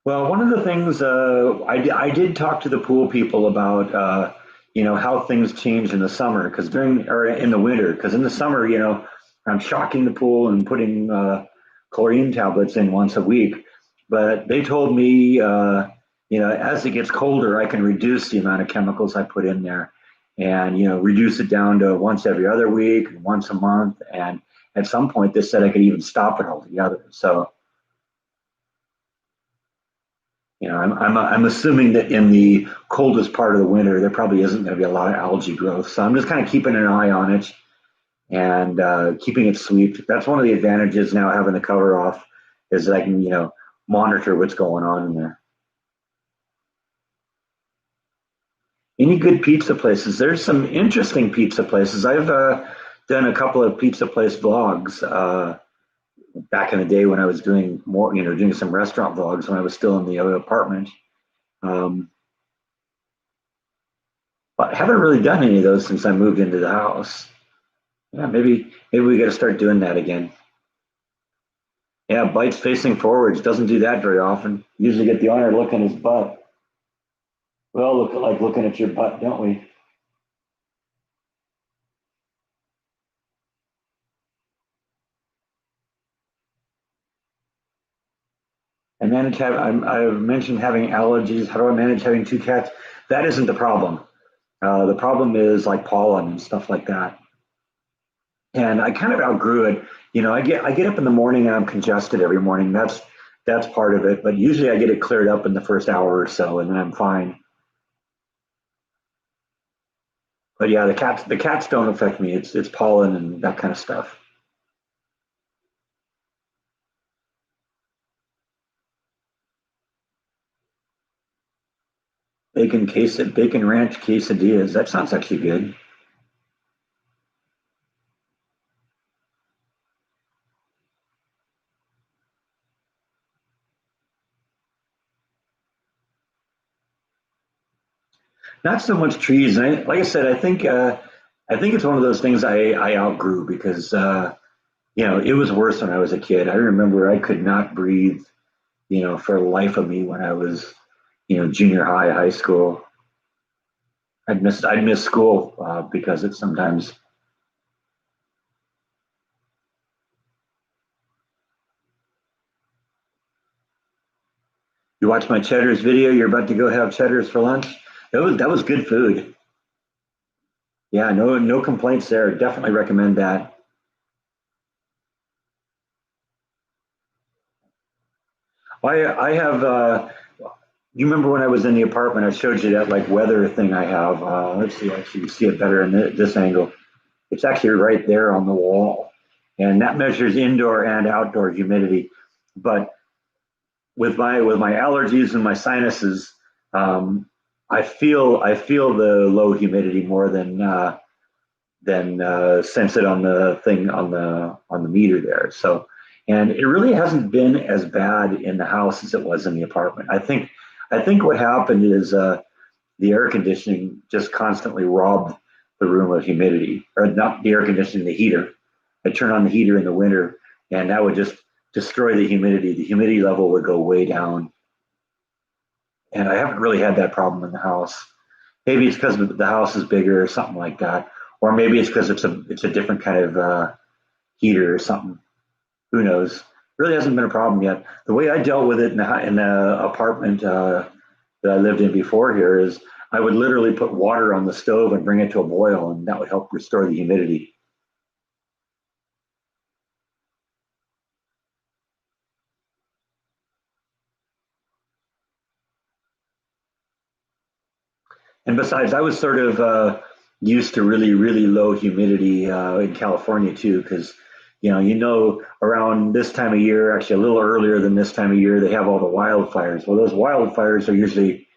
Well, one of the things I did talk to the pool people about, how things change in the summer because or in the winter, because in the summer, I'm shocking the pool and putting chlorine tablets in once a week. But they told me, as it gets colder, I can reduce the amount of chemicals I put in there and, reduce it down to once every other week, once a month. And at some point, they said I could even stop it altogether. So, I'm assuming that in the coldest part of the winter, there probably isn't going to be a lot of algae growth. So I'm just kind of keeping an eye on it and keeping it sweet. That's one of the advantages now having the cover off is that I can, monitor what's going on in there. Any good pizza places? There's some interesting pizza places. I've done a couple of pizza place vlogs back in the day when I was doing more, doing some restaurant vlogs when I was still in the other apartment. Um, but I haven't really done any of those since I moved into the house. Yeah, maybe we got to start doing that again. Yeah, bites facing forwards doesn't do that very often. Usually get the owner looking his butt. We all look like looking at your butt, don't we? I mentioned having allergies. How do I manage having two cats? That isn't the problem. The problem is like pollen and stuff like that. And I kind of outgrew it. I get up in the morning and I'm congested every morning. That's part of it. But usually I get it cleared up in the first hour or so, and then I'm fine. But yeah, the cats don't affect me. It's pollen and that kind of stuff. Bacon ranch quesadillas. That sounds actually good. Not so much trees. Like I said, I think it's one of those things I outgrew because it was worse when I was a kid. I remember I could not breathe, for the life of me when I was, junior high, high school. I'd miss school because it's sometimes. You watch my Cheddar's video. You're about to go have Cheddar's for lunch. That was good food. Yeah, no complaints there. Definitely recommend that. I have. You remember when I was in the apartment? I showed you that like weather thing I have. Let's see. Actually, you see it better in this angle. It's actually right there on the wall, and that measures indoor and outdoor humidity. But with my allergies and my sinuses, um, I feel the low humidity more than sense it on the thing on the meter there. So, and it really hasn't been as bad in the house as it was in the apartment. I think what happened is the air conditioning just constantly robbed the room of humidity, or not the air conditioning, the heater. I turn on the heater in the winter, and that would just destroy the humidity. The humidity level would go way down, and I haven't really had that problem in the house. Maybe it's because the house is bigger or something like that, or maybe it's because it's a different kind of heater or something. Who knows? Really hasn't been a problem yet. The way I dealt with it in the apartment that I lived in before here is I would literally put water on the stove and bring it to a boil, and that would help restore the humidity. And besides, I was sort of used to really, really low humidity in California too, because around this time of year, actually a little earlier than this time of year, they have all the wildfires. Well, those wildfires are usually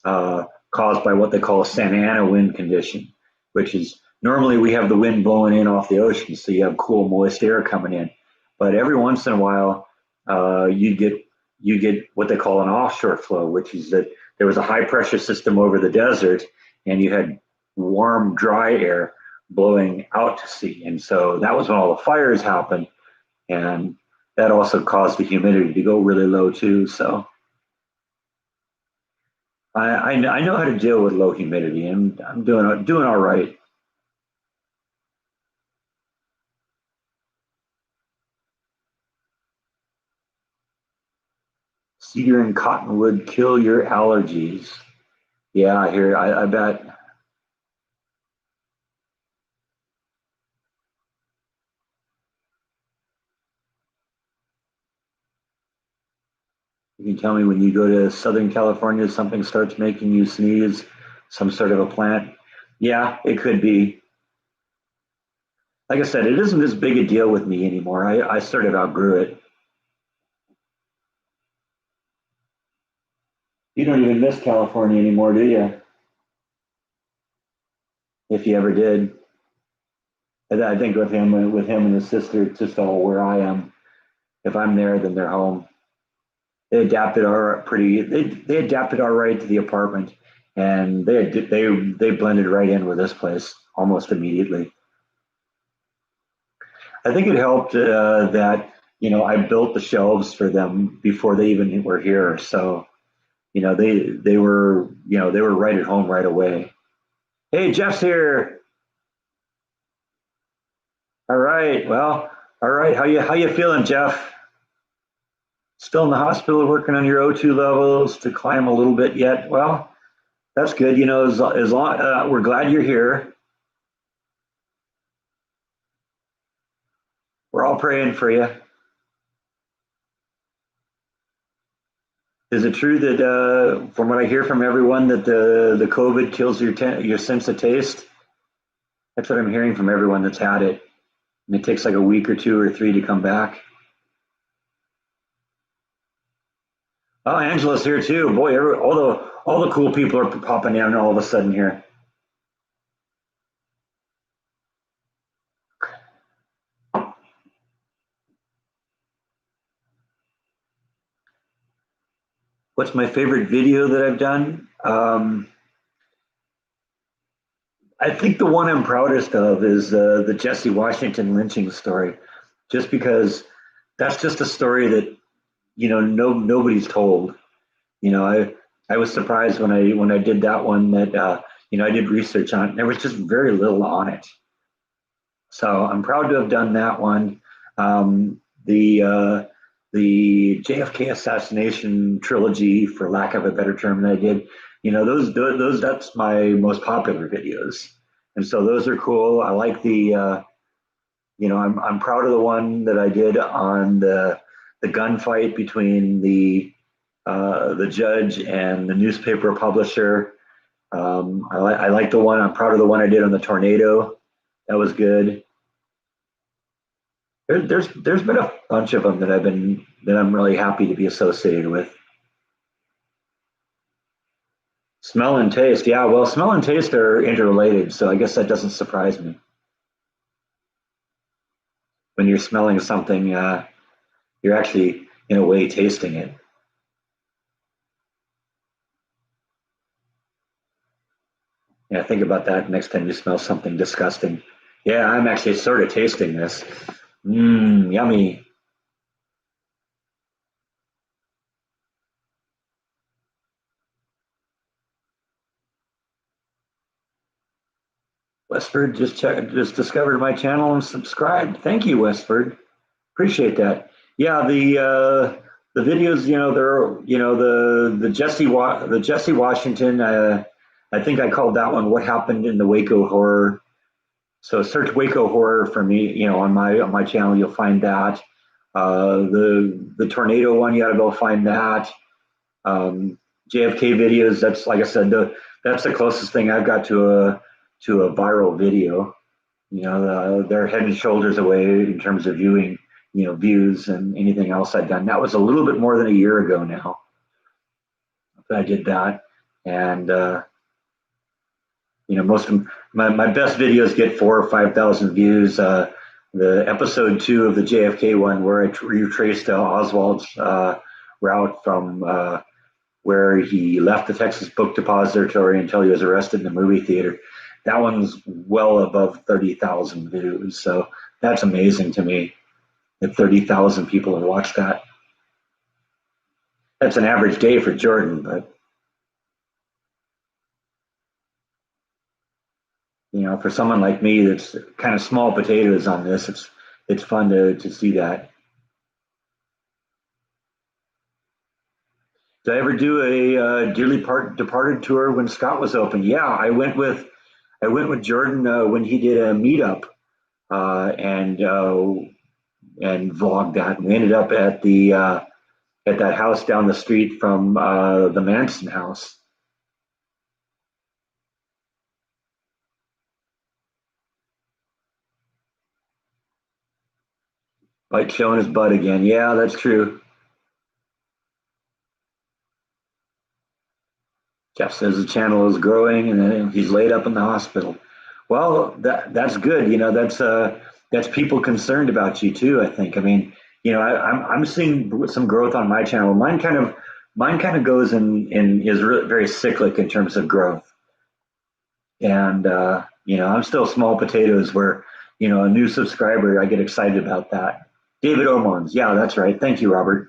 uh, caused by what they call a Santa Ana wind condition, which is normally we have the wind blowing in off the ocean, so you have cool, moist air coming in. But every once in a while, you get what they call an offshore flow, which is that there was a high pressure system over the desert, and you had warm, dry air blowing out to sea, and so that was when all the fires happened, and that also caused the humidity to go really low too. So I know how to deal with low humidity, and I'm doing all right. Cedar and cottonwood kill your allergies. Yeah, I hear. I bet. You can tell me when you go to Southern California, something starts making you sneeze, some sort of a plant. Yeah, it could be. Like I said, it isn't as big a deal with me anymore. I sort of outgrew it. You don't even miss California anymore, do you? if he ever did. And I think with him and his sister, it's just all where I am. If I'm there, then they're home. They adapted all right to the apartment, and they blended right in with this place almost immediately. I think it helped that I built the shelves for them before they even were here, so they were right at home right away. Hey, Jeff's here. All right. Well, all right. How you feeling, Jeff? Still in the hospital working on your O2 levels to climb a little bit yet? Well, that's good. As long we're glad you're here. We're all praying for you. Is it true that, from what I hear from everyone, that the COVID kills your sense of taste? That's what I'm hearing from everyone that's had it, and it takes like a week or two or three to come back. Oh, Angela's here too. Boy, all the cool people are popping in all of a sudden here. What's my favorite video that I've done? I think the one I'm proudest of is the Jesse Washington lynching story, just because that's just a story that nobody's told. I was surprised when I did that one that I did research on it. And there was just very little on it, so I'm proud to have done that one. The JFK assassination trilogy, for lack of a better term, that I did. Those that's my most popular videos, and so those are cool. I like I'm proud of the one that I did on the gunfight between the judge and the newspaper publisher. I like the one. I'm proud of the one I did on the tornado. That was good. There's been a bunch of them that I'm really happy to be associated with. Smell and taste, yeah. Well, smell and taste are interrelated, so I guess that doesn't surprise me. When you're smelling something, you're actually in a way tasting it. Yeah, think about that next time you smell something disgusting. Yeah, I'm actually sort of tasting this. Mmm, yummy. Westford just discovered my channel and subscribed. Thank you, Westford. Appreciate that. Yeah, the videos, they're the Jesse Washington. I think I called that one "What Happened in the Waco Horror." So search Waco Horror for me. On my channel, you'll find that. The tornado one, you got to go find that. JFK videos. That's like I said, that's the closest thing I've got to a viral video. They're head and shoulders away in terms of views and anything else I've done. That was a little bit more than a year ago now that I did that, and most of my best videos get 4 or 5 thousand views. The episode 2 of the JFK one, where I retraced Oswald's route from where he left the Texas Book Depository until he was arrested in the movie theater. That one's well above 30,000 views, so that's amazing to me that 30,000 people have watched that. That's an average day for Jordan, but for someone like me that's kind of small potatoes on this, it's fun to see that. Did I ever do a dearly departed tour when Scott was open? Yeah, I went with Jordan when he did a meetup, and vlogged that. And we ended up at that house down the street from the Manson house. Like showing his butt again. Yeah, that's true. Jeff says the channel is growing and then he's laid up in the hospital. Well, that's good. That's people concerned about you too. I think. I mean, I'm seeing some growth on my channel. Mine kind of goes in is very cyclic in terms of growth, and I'm still small potatoes. Where a new subscriber, I get excited about that. David Omons, yeah, that's right. Thank you, Robert.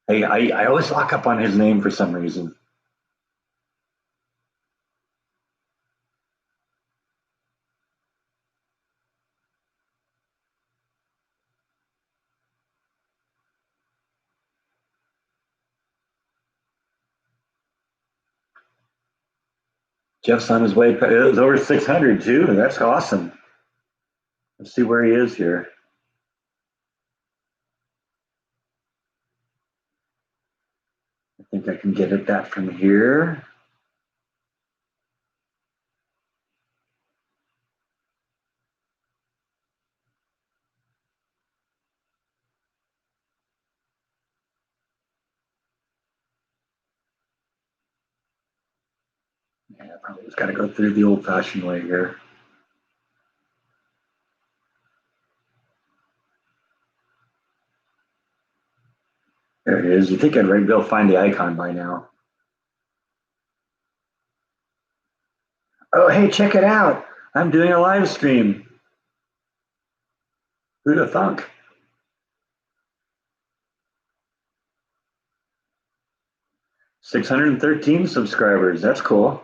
I always lock up on his name for some reason. Jeff's on his way. It was over 600 too. That's awesome. Let's see where he is here. I think I can get at that from here. Yeah, probably just got to go through the old-fashioned way here. There it is. You think I'd be able to find the icon by now? Oh, hey, check it out! I'm doing a live stream. Who'd have thunk? 613 subscribers. That's cool.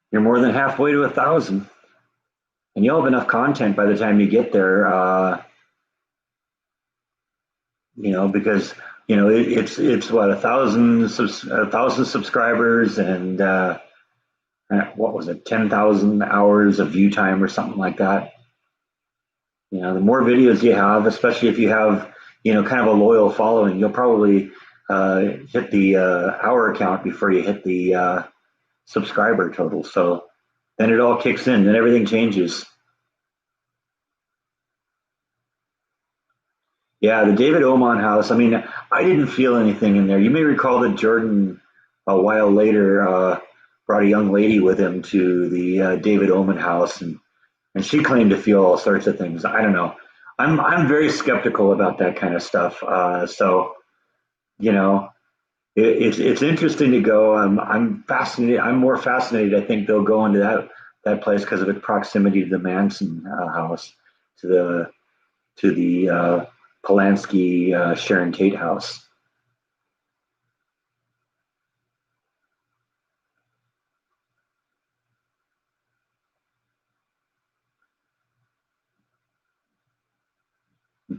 You're more than halfway to 1,000, and you'll have enough content by the time you get there. Because it's what 1,000 subscribers and what was it, 10,000 hours of view time or something like that. The more videos you have, especially if you have kind of a loyal following, you'll probably hit the hour count before you hit the subscriber total. So then it all kicks in, then everything changes. Yeah, the David Oman house. I mean, I didn't feel anything in there. You may recall that Jordan, a while later, brought a young lady with him to the David Oman house, and she claimed to feel all sorts of things. I don't know. I'm very skeptical about that kind of stuff. So you know, it's interesting to go. I'm fascinated. I'm more fascinated. I think they'll go into that place because of its proximity to the Manson house, to the Polanski Sharon Tate house.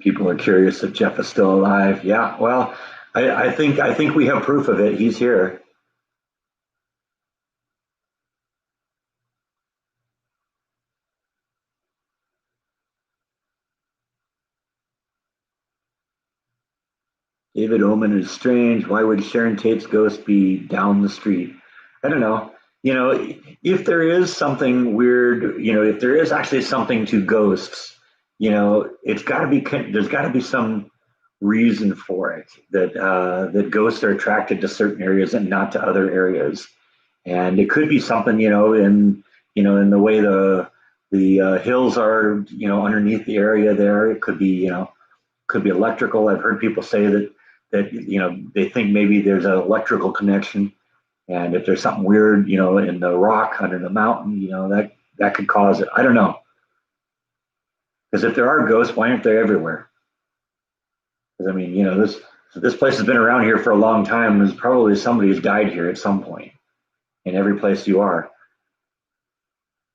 People are curious if Jeff is still alive. Yeah, well, I think we have proof of it. He's here. David Oman is strange. Why would Sharon Tate's ghost be down the street? I don't know. If there is something weird, if there is actually something to ghosts, it's got to be. There's got to be some reason for it that ghosts are attracted to certain areas and not to other areas, and it could be something, in the way the hills are, underneath the area there. It could be electrical. I've heard people say that they think maybe there's an electrical connection, and if there's something weird, in the rock under the mountain, that could cause it. I don't know, because if there are ghosts, why aren't they everywhere? Because I mean, this place has been around here for a long time. There's probably somebody who's died here at some point in every place you are,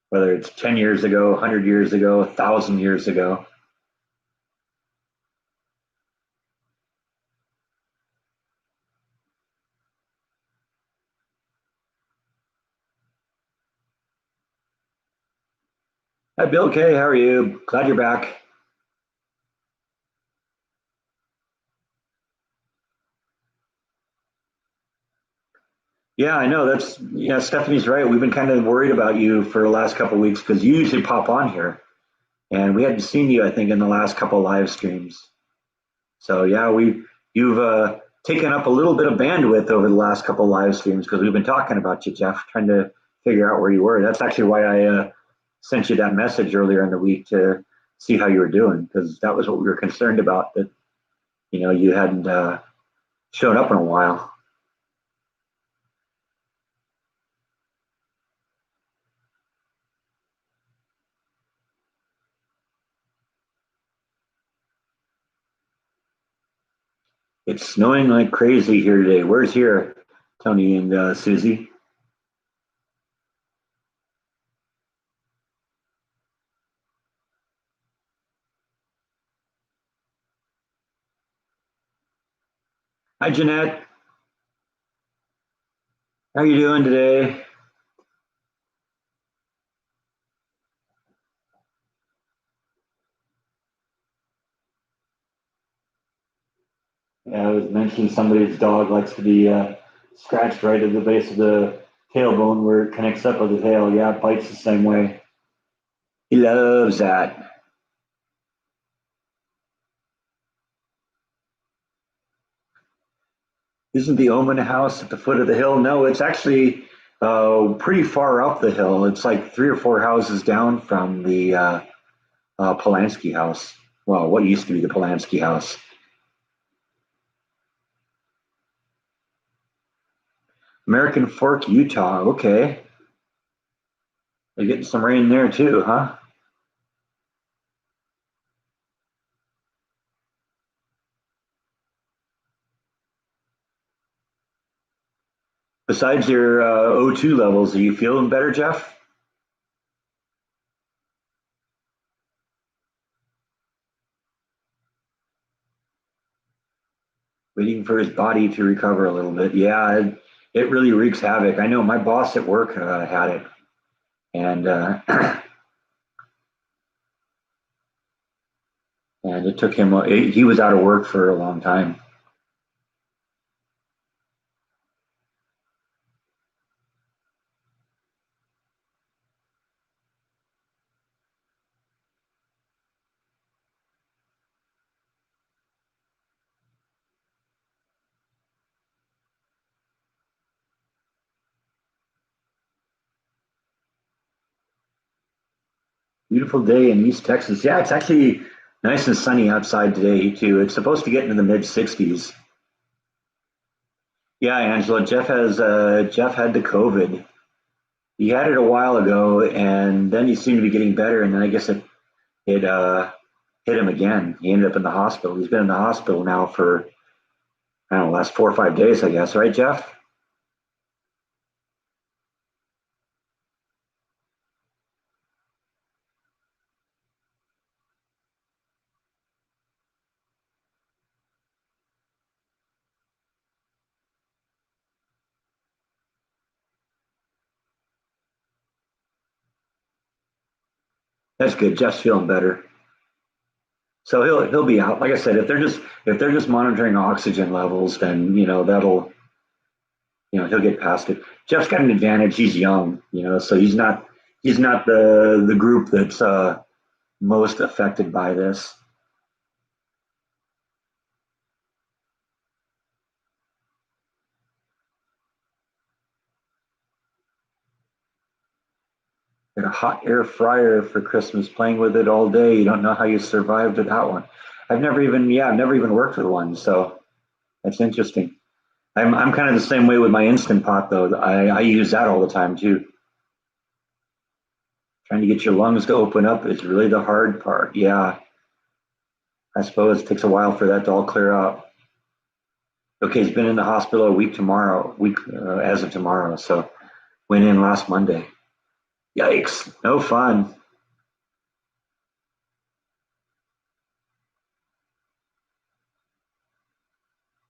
whether it's 10 years ago, 100 years ago, 1,000 years ago. Hi, Bill K. How are you? Glad you're back. Yeah, I know. Stephanie's right. We've been kind of worried about you for the last couple of weeks because you usually pop on here, and we hadn't seen you, I think, in the last couple of live streams. So yeah, you've taken up a little bit of bandwidth over the last couple of live streams because we've been talking about you, Jeff, trying to figure out where you were. That's actually why I sent you that message earlier in the week to see how you were doing, because that was what we were concerned about, that you hadn't shown up in a while. It's snowing like crazy here today. Where's here, Tony and Susie? Hi, Jeanette. How are you doing today? Yeah, I was mentioning somebody's dog likes to be scratched right at the base of the tailbone where it connects up with the tail. Yeah, it bites the same way. He loves that. Isn't the Omen house at the foot of the hill? No, it's actually pretty far up the hill. It's like 3 or 4 houses down from the Polanski house. Well, what used to be the Polanski house. American Fork, Utah. Okay. They're getting some rain there too, huh? Besides your O2 levels, are you feeling better, Jeff? Waiting for his body to recover a little bit. Yeah, it really wreaks havoc. I know my boss at work had it, and and it took him. He was out of work for a long time. Beautiful day in East Texas. Yeah, it's actually nice and sunny outside today too. It's supposed to get into the mid 60s. Yeah, Angela. Jeff had the COVID. He had it a while ago, and then he seemed to be getting better, and then I guess it hit him again. He ended up in the hospital. He's been in the hospital now for I don't know, last 4 or 5 days, I guess. Right, Jeff? That's good. Jeff's feeling better, so he'll be out. Like I said, if they're just monitoring oxygen levels, then that'll he'll get past it. Jeff's got an advantage. He's young, so he's not the group that's most affected by this. Got a hot air fryer for Christmas, playing with it all day. You don't know how you survived with that one. I've never even worked with one, so that's interesting. I'm kind of the same way with my Instant Pot though. I use that all the time too. Trying to get your lungs to open up is really the hard part. Yeah, I suppose it takes a while for that to all clear out. Okay, he's been in the hospital a week as of tomorrow. So went in last Monday. Yikes! No fun.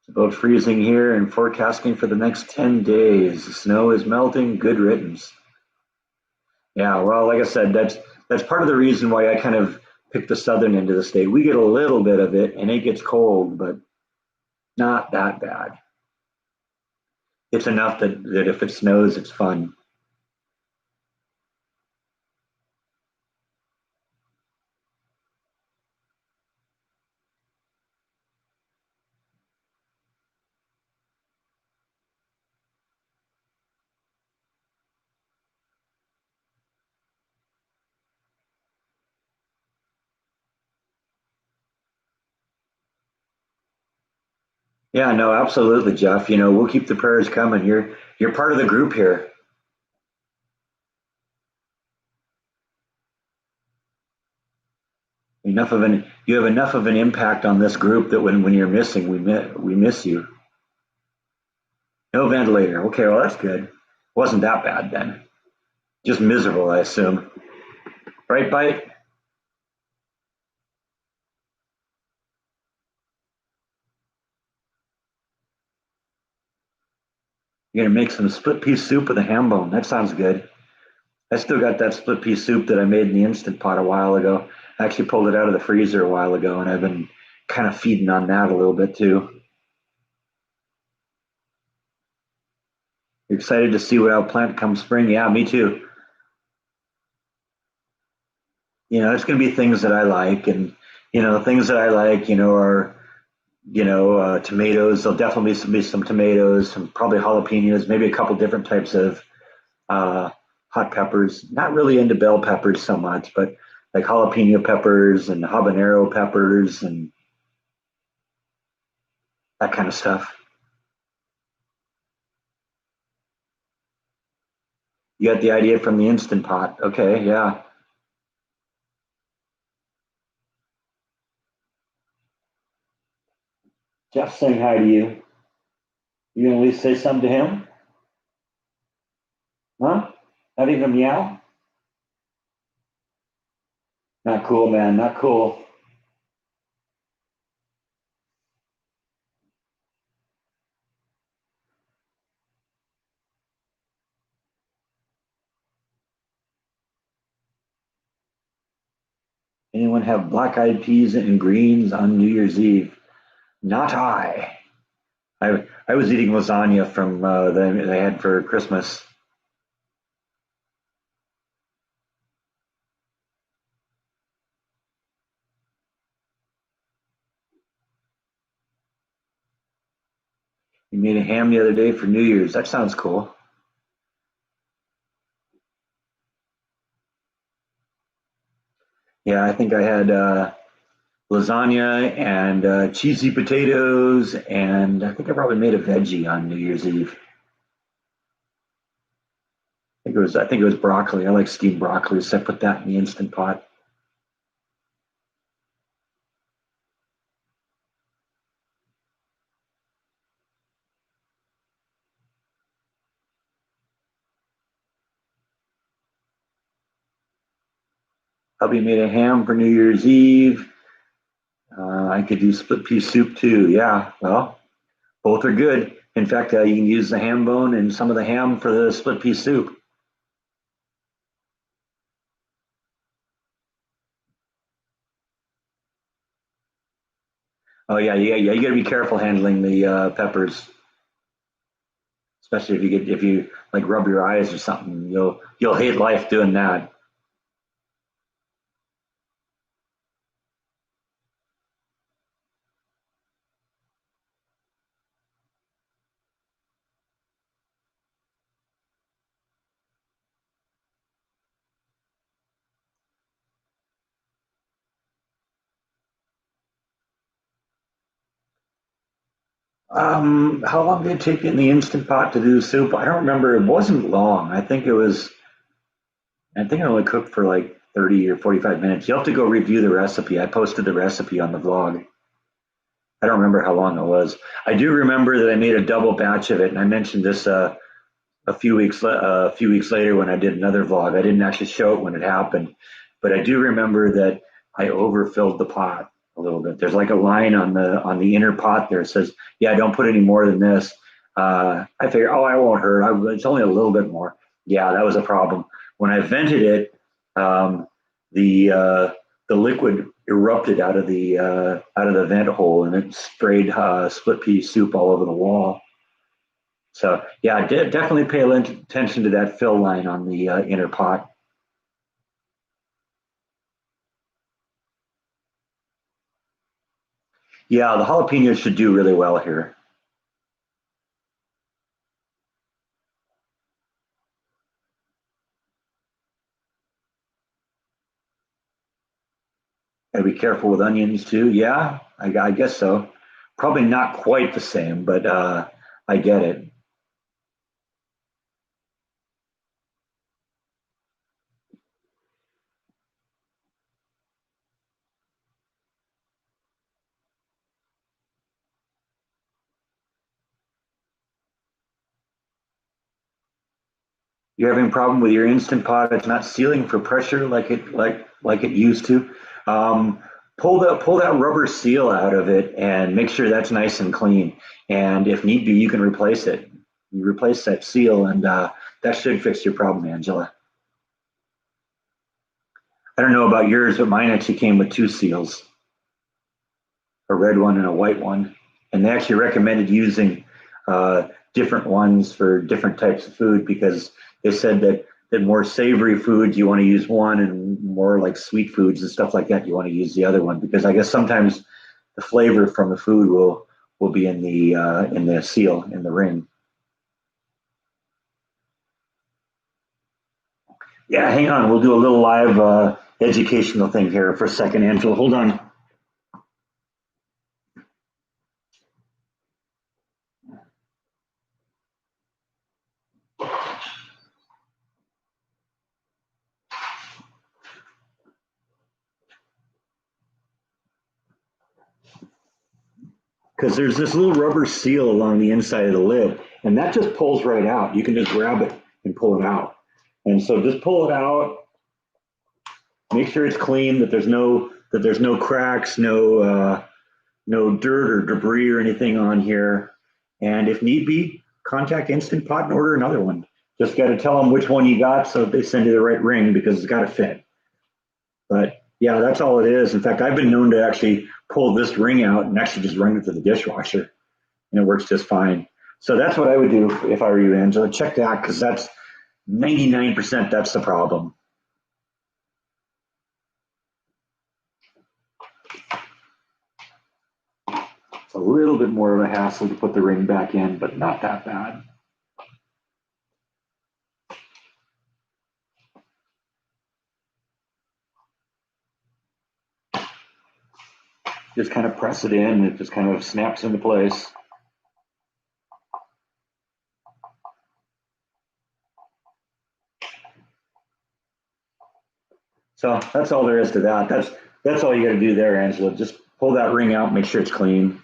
It's about freezing here and forecasting for the next 10 days. The snow is melting. Good riddance. Yeah, well, like I said, that's part of the reason why I kind of picked the southern end of the state. We get a little bit of it, and it gets cold, but not that bad. It's enough that if it snows, it's fun. Yeah, no, absolutely, Jeff. We'll keep the prayers coming. You're part of the group here. You have enough of an impact on this group that when you're missing, we miss you. No ventilator. Okay, well that's good. Wasn't that bad then? Just miserable, I assume. Right, bite? You're gonna make some split pea soup with a ham bone. That sounds good. I still got that split pea soup that I made in the Instant Pot a while ago. I actually pulled it out of the freezer a while ago, and I've been kind of feeding on that a little bit too. You're excited to see what I'll plant come spring? Yeah, me too. It's going to be things that I like, and things that I like, are tomatoes. There'll definitely be some tomatoes, some probably jalapenos, maybe a couple different types of uh, hot peppers. Not really into bell peppers so much, but like jalapeno peppers and habanero peppers and that kind of stuff. You got the idea from the Instant Pot. Okay, yeah. Jeff's saying hi to you. You gonna at least say something to him? Huh? Not even a meow? Not cool, man. Not cool. Anyone have black eyed peas and greens on New Year's Eve? Not I. I was eating lasagna from they had for Christmas. You made a ham the other day for New Year's. That sounds cool. Yeah, I think I had lasagna and cheesy potatoes, and I think I probably made a veggie on New Year's Eve. I think it was broccoli. I like steamed broccoli, so I put that in the Instant Pot. Hubby made a ham for New Year's Eve. I could do split pea soup too. Yeah, well, both are good. In fact, you can use the ham bone and some of the ham for the split pea soup. Oh yeah, yeah, yeah. You got to be careful handling the peppers, especially if you like rub your eyes or something. You'll hate life doing that. How long did it take in the Instant Pot to do soup? I don't remember. It wasn't long. I think I only cooked for like 30 or 45 minutes. You'll have to go review the recipe. I posted the recipe on the vlog. I don't remember how long it was. I do remember that I made a double batch of it, and I mentioned this a few weeks later when I did another vlog. I didn't actually show it when it happened, but I do remember that I overfilled the pot a little bit. There's like a line on the inner pot there. It says, "Yeah, don't put any more than this." I figured, oh, I won't hurt. It's only a little bit more. Yeah, that was a problem. When I vented it, um, the liquid erupted out of the vent hole, and it sprayed split pea soup all over the wall. So yeah, definitely pay attention to that fill line on the inner pot. Yeah, the jalapenos should do really well here. Gotta be careful with onions too. Yeah, I guess so. Probably not quite the same, but I get it. You're having a problem with your Instant Pot. It's not sealing for pressure like it used to. Um, pull that rubber seal out of it and make sure that's nice and clean. And if need be, you can replace it. You replace that seal, and that should fix your problem, Angela. I don't know about yours, but mine actually came with two seals, a red one and a white one. And they actually recommended using different ones for different types of food because they said that more savory foods you want to use one, and more like sweet foods and stuff like that you want to use the other one, because I guess sometimes the flavor from the food will be in the seal in the ring. Yeah, hang on. We'll do a little live educational thing here for a second, Angela. Hold on. Because there's this little rubber seal along the inside of the lid, and that just pulls right out. You can just grab it and pull it out. And so just pull it out. Make sure it's clean. That there's no cracks, no dirt or debris or anything on here. And if need be, contact Instant Pot and order another one. Just got to tell them which one you got so they send you the right ring because it's got to fit. But yeah, that's all it is. In fact, I've been known to actually pull this ring out and actually just run it to the dishwasher, and it works just fine. So that's what I would do if I were you, Angela. Check that, because that's 99% that's the problem. It's a little bit more of a hassle to put the ring back in, but not that bad. Just kind of press it in, and it just kind of snaps into place. So that's all there is to that. That's all you got to do there, Angela. Just pull that ring out, make sure it's clean.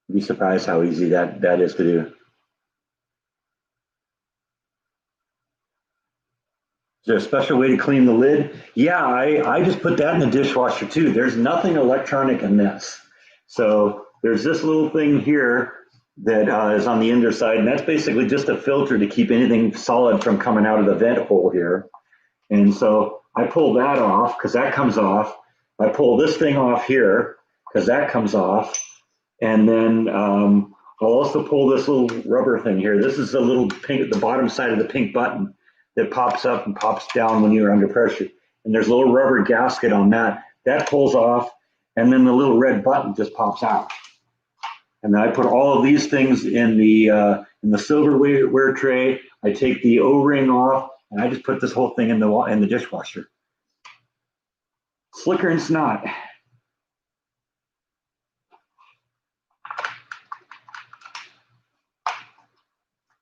You'd be surprised how easy that is to do. Is there a special way to clean the lid? Yeah, I just put that in the dishwasher too. There's nothing electronic in this. So there's this little thing here that is on the underside, and that's basically just a filter to keep anything solid from coming out of the vent hole here. And so I pull that off because that comes off. I pull this thing off here because that comes off. And then I'll also pull this little rubber thing here. This is the little pink at the bottom side of the pink button that pops up and pops down when you're under pressure. And there's a little rubber gasket on that. That pulls off, and then the little red button just pops out. And then I put all of these things in the silverware tray. I take the O-ring off, and I just put this whole thing in the dishwasher. Slicker and snot.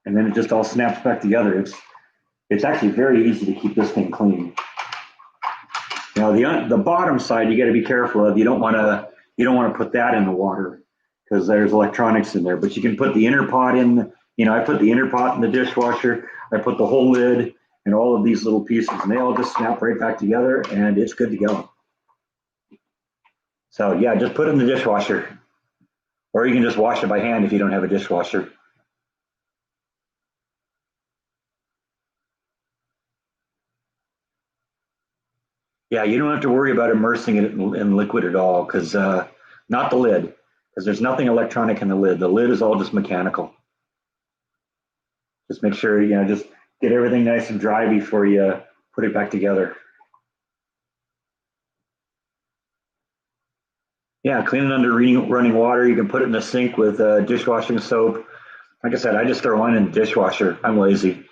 And then it just all snaps back together. It's actually very easy to keep this thing clean. Now the bottom side you got to be careful of. You don't want to put that in the water because there's electronics in there. But you can put the inner pot in. I put the inner pot in the dishwasher. I put the whole lid and all of these little pieces, and they all just snap right back together, and it's good to go. So yeah, just put it in the dishwasher, or you can just wash it by hand if you don't have a dishwasher. Yeah, you don't have to worry about immersing it in liquid at all, because not the lid, because there's nothing electronic in the lid. The lid is all just mechanical. Just make sure, just get everything nice and dry before you put it back together. Yeah, clean it under running water. You can put it in the sink with dishwashing soap. Like I said, I just throw mine in the dishwasher. I'm lazy.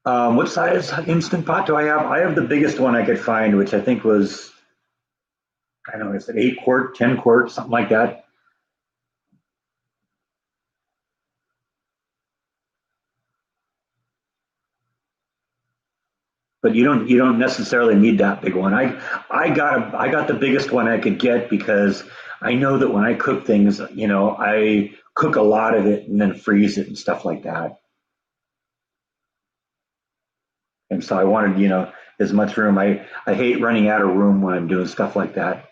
What size Instant Pot do I have? I have the biggest one I could find, which I think was, I don't know, is it 8 quart, 10 quart, something like that. But you don't necessarily need that big one. I got the biggest one I could get because I know that when I cook things, I cook a lot of it and then freeze it and stuff like that. And so I wanted, as much room. I hate running out of room when I'm doing stuff like that.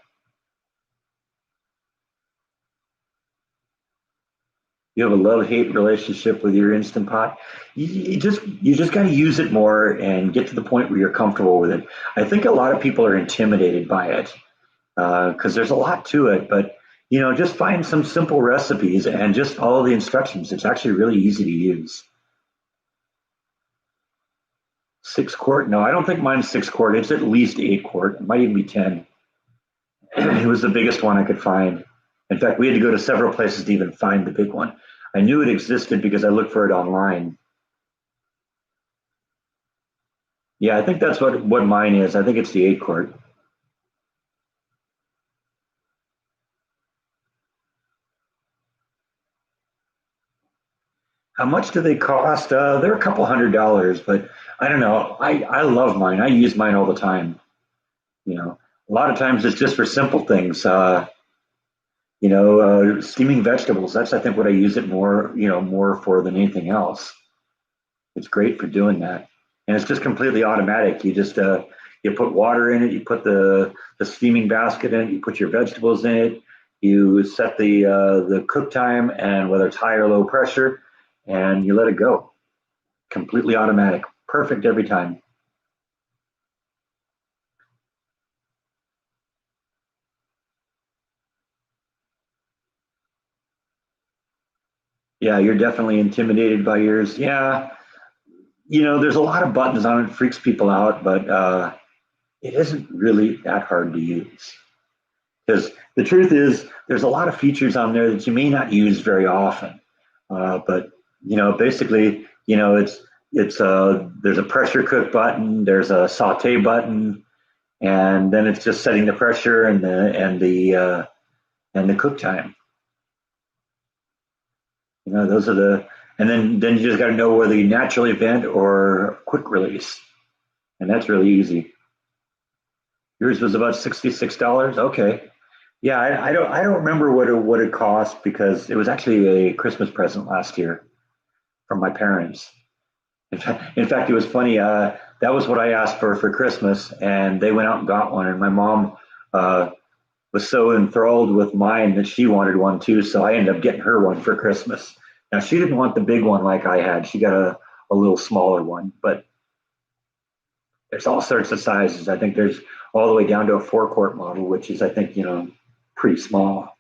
You have a love-hate relationship with your Instant Pot. You just got to use it more and get to the point where you're comfortable with it. I think a lot of people are intimidated by it because there's a lot to it, but just find some simple recipes and just follow the instructions. It's actually really easy to use. 6 quart? No, I don't think mine's 6 quart. It's at least 8 quart. It might even be 10. It was the biggest one I could find. In fact, we had to go to several places to even find the big one. I knew it existed because I looked for it online. Yeah, I think that's what mine is. I think it's the 8 quart. How much do they cost? They're a couple $100, but I don't know. I love mine. I use mine all the time. A lot of times it's just for simple things. Steaming vegetables. That's I think what I use it more for than anything else. It's great for doing that, and it's just completely automatic. You put water in it, you put the steaming basket in it, you put your vegetables in it, you set the cook time and whether it's high or low pressure, and you let it go. Completely automatic, perfect every time. Yeah, you're definitely intimidated by yours. Yeah, there's a lot of buttons on it, freaks people out, but it isn't really that hard to use. Because the truth is, there's a lot of features on there that you may not use very often. But basically, it's there's a pressure cook button, there's a saute button, and then it's just setting the pressure and the cook time. Those are and then you just got to know whether you naturally vent or quick release, and that's really easy. Yours was about $66. Okay. Yeah, I don't remember what it cost because it was actually a Christmas present last year from my parents. In fact, it was funny. That was what I asked for Christmas, and they went out and got one. And my mom uh, was so enthralled with mine that she wanted one too. So I ended up getting her one for Christmas. Now she didn't want the big one like I had. She got a little smaller one, but there's all sorts of sizes. I think there's all the way down to a 4 quart model, which is I think pretty small.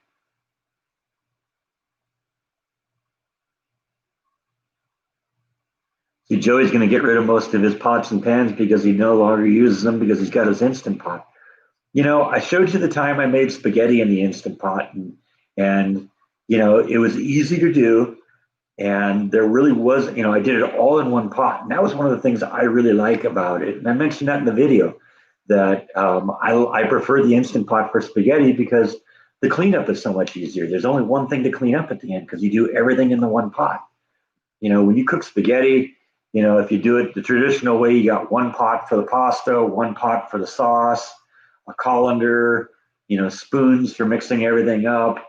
See, Joey's going to get rid of most of his pots and pans because he no longer uses them because he's got his Instant Pot. I showed you the time I made spaghetti in the Instant Pot, and it was easy to do, and there really was, I did it all in one pot, and that was one of the things I really like about it. And I mentioned that in the video that I prefer the Instant Pot for spaghetti because the cleanup is so much easier. There's only one thing to clean up at the end because you do everything in the one pot. When you cook spaghetti, if you do it the traditional way, you got one pot for the pasta, one pot for the sauce, a colander, spoons for mixing everything up.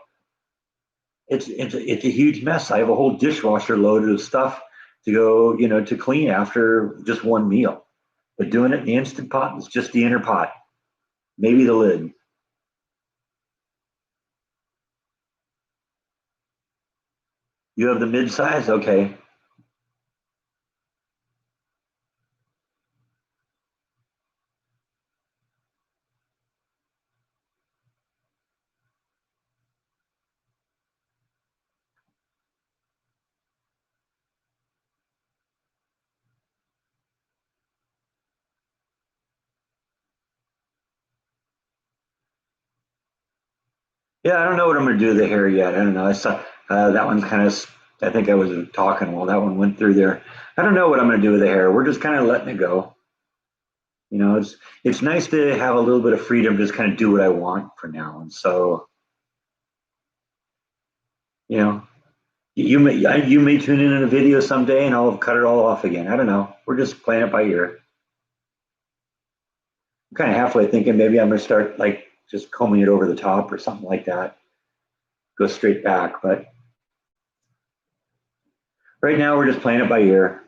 It's a huge mess. I have a whole dishwasher loaded of stuff to go, to clean after just one meal. But doing it in the Instant Pot is just the inner pot, maybe the lid. You have the mid size, okay. Yeah, I don't know what I'm going to do to the hair yet. I don't know. I saw that one kind of. I think I was talking while that one went through there. I don't know what I'm going to do with the hair. We're just kind of letting it go. You know, it's nice to have a little bit of freedom, to just kind of do what I want for now. And so, you know, you may tune in a video someday, and I'll cut it all off again. I don't know. We're just playing it by ear. I'm kind of halfway thinking maybe I'm going to start like just combing it over the top or something like that. Go straight back, but right now we're just playing it by ear.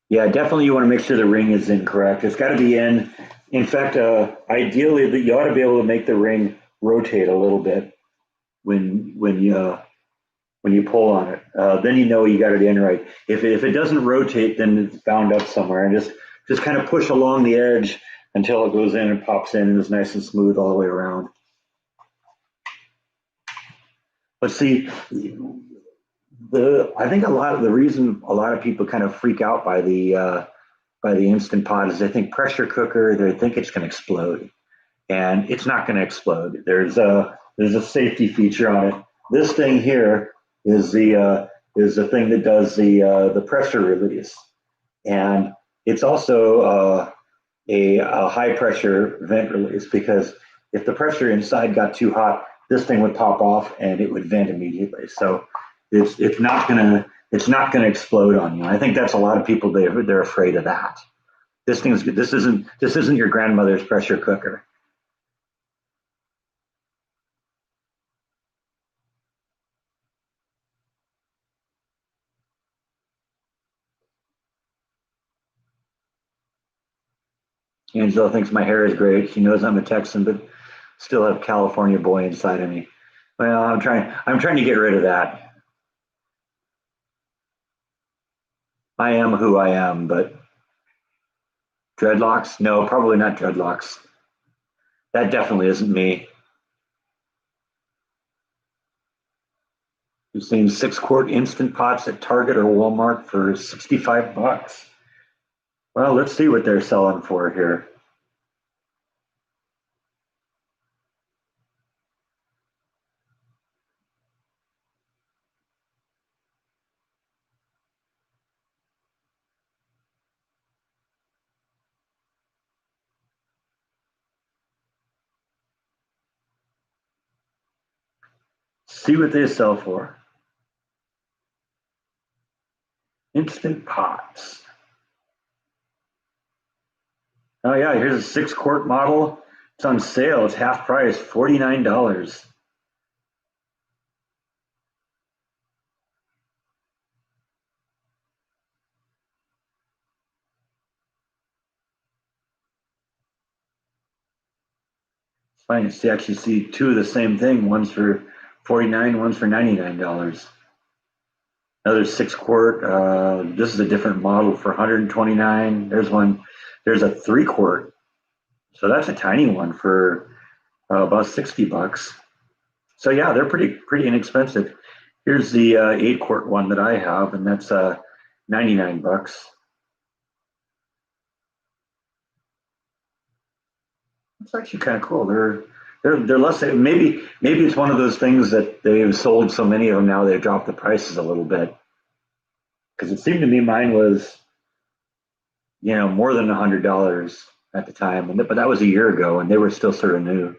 Yeah, definitely. You want to make sure the ring is in correct. It's got to be in. In fact, ideally, that you ought to be able to make the ring rotate a little bit when you pull on it. Then you know you got it in right. If it doesn't rotate, then it's bound up somewhere, and just kind of push along the edge until it goes in and pops in and is nice and smooth all the way around. But see, the I think a lot of the reason a lot of people kind of freak out by the instant pot is they think pressure cooker, they think it's going to explode, and it's not going to explode. There's a safety feature on it. This thing here is the thing that does the pressure release, and it's also a high pressure vent release, because if the pressure inside got too hot, this thing would pop off and it would vent immediately. So it's not gonna explode on you. I think that's a lot of people, they're afraid of that. This isn't your grandmother's pressure cooker. Angela thinks my hair is great. She knows I'm a Texan, but still have California boy inside of me. Well, I'm trying to get rid of that. I am who I am, but dreadlocks? No, probably not dreadlocks. That definitely isn't me. You've seen 6 quart instant pots at Target or Walmart for 65 bucks. Well, let's see what they're selling for here. See what they sell for. Instant pots. Oh yeah, here's a 6 quart model. It's on sale. It's half price, $49. It's fine. You actually see two of the same thing. One's for 49, one's for $99. Another 6 quart. This is a different model for 129. There's one. There's a 3 quart. So that's a tiny one for about 60 bucks. So yeah, they're pretty inexpensive. Here's the 8 quart one that I have, and that's 99 bucks. It's actually kind of cool. They're less. Maybe it's one of those things that they've sold so many of them now they've dropped the prices a little bit, because it seemed to me mine was more than $100 at the time, but that was a year ago, and they were still sort of new.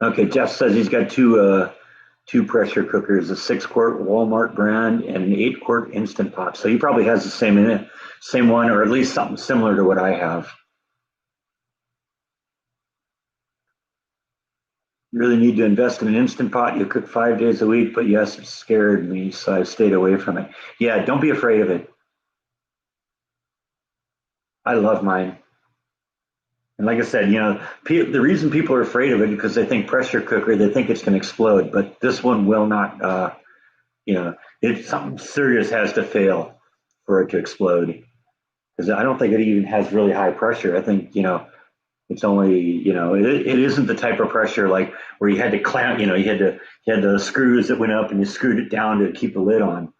Okay, Jeff says he's got two pressure cookers, a 6 quart Walmart brand and an 8 quart Instant Pot. So he probably has the same one, or at least something similar to what I have. You really need to invest in an Instant Pot. You cook 5 days a week, but yes, it scared me, so I stayed away from it. Yeah, don't be afraid of it. I love mine. And like I said, the reason people are afraid of it is because they think pressure cooker, they think it's going to explode, but this one will not. If something serious has to fail for it to explode, because I don't think it even has really high pressure. I think it's only it isn't the type of pressure like where you had to clamp. You had the screws that went up and you screwed it down to keep the lid on.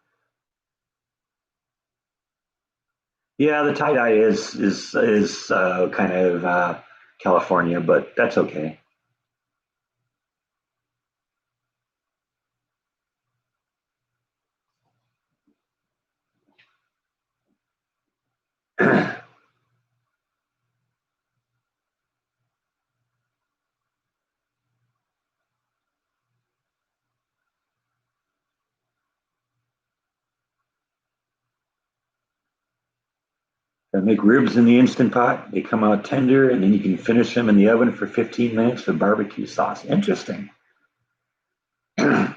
Yeah, the tie dye is kind of California, but that's okay. I make ribs in the Instant Pot. They come out tender, and then you can finish them in the oven for 15 minutes with barbecue sauce. Interesting. A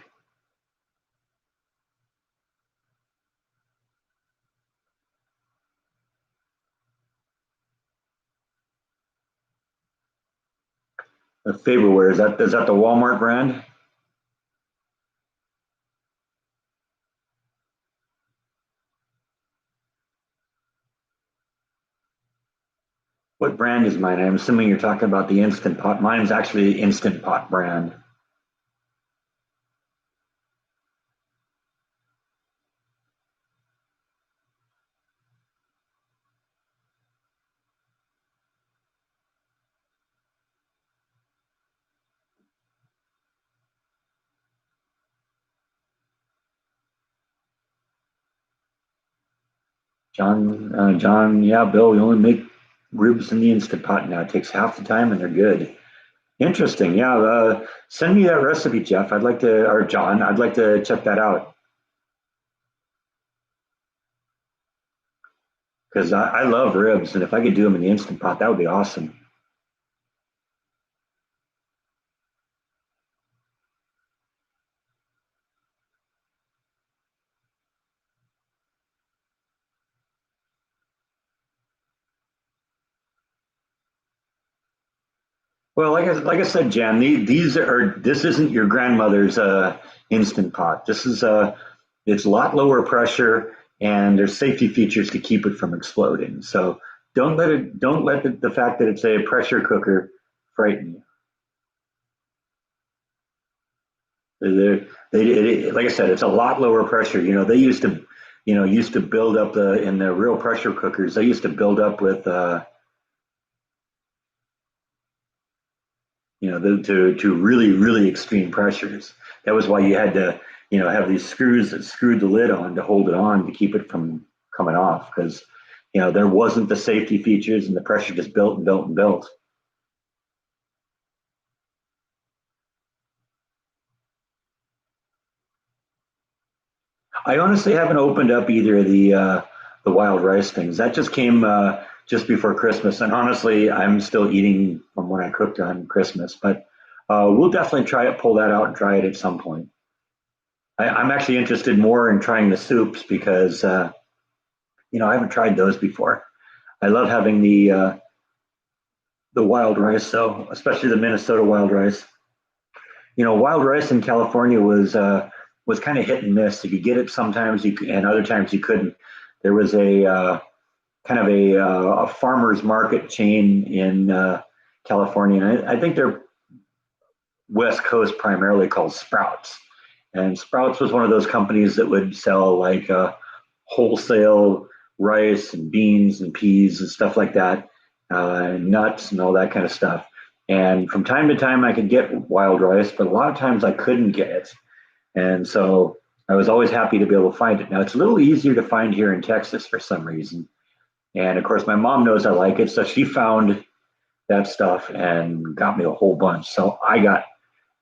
Favorware, is that the Walmart brand? What brand is mine? I'm assuming you're talking about the Instant Pot. Mine's actually the Instant Pot brand. John, yeah, Bill, we only make ribs in the Instant Pot now. It takes half the time and they're good. Interesting. Yeah, send me that recipe, Jeff. I'd like to, or John, I'd like to check that out because I love ribs, and if I could do them in the Instant Pot, that would be awesome. Well, like I said, Jan, this isn't your grandmother's Instant Pot. It's a lot lower pressure, and there's safety features to keep it from exploding. So don't let the fact that it's a pressure cooker frighten you. Like I said, it's a lot lower pressure. They used to build up in the real pressure cookers. They used to build up with to really really extreme pressures. That was why you had to have these screws that screwed the lid on to hold it on to keep it from coming off because there wasn't the safety features and the pressure just built and built and built. I honestly haven't opened up either of the wild rice things. That just came just before Christmas, and honestly, I'm still eating from when I cooked on Christmas. But we'll definitely try it, pull that out, and try it at some point. I'm actually interested more in trying the soups because I haven't tried those before. I love having the wild rice, though, especially the Minnesota wild rice. Wild rice in California was kind of hit and miss. You could get it sometimes, and other times you couldn't. There was a kind of a farmers market chain in California, and I think they're West Coast primarily called Sprouts. And Sprouts was one of those companies that would sell like wholesale rice and beans and peas and stuff like that, and nuts and all that kind of stuff. And from time to time, I could get wild rice, but a lot of times I couldn't get it. And so I was always happy to be able to find it. Now it's a little easier to find here in Texas for some reason. And of course, my mom knows I like it, so she found that stuff and got me a whole bunch. So I got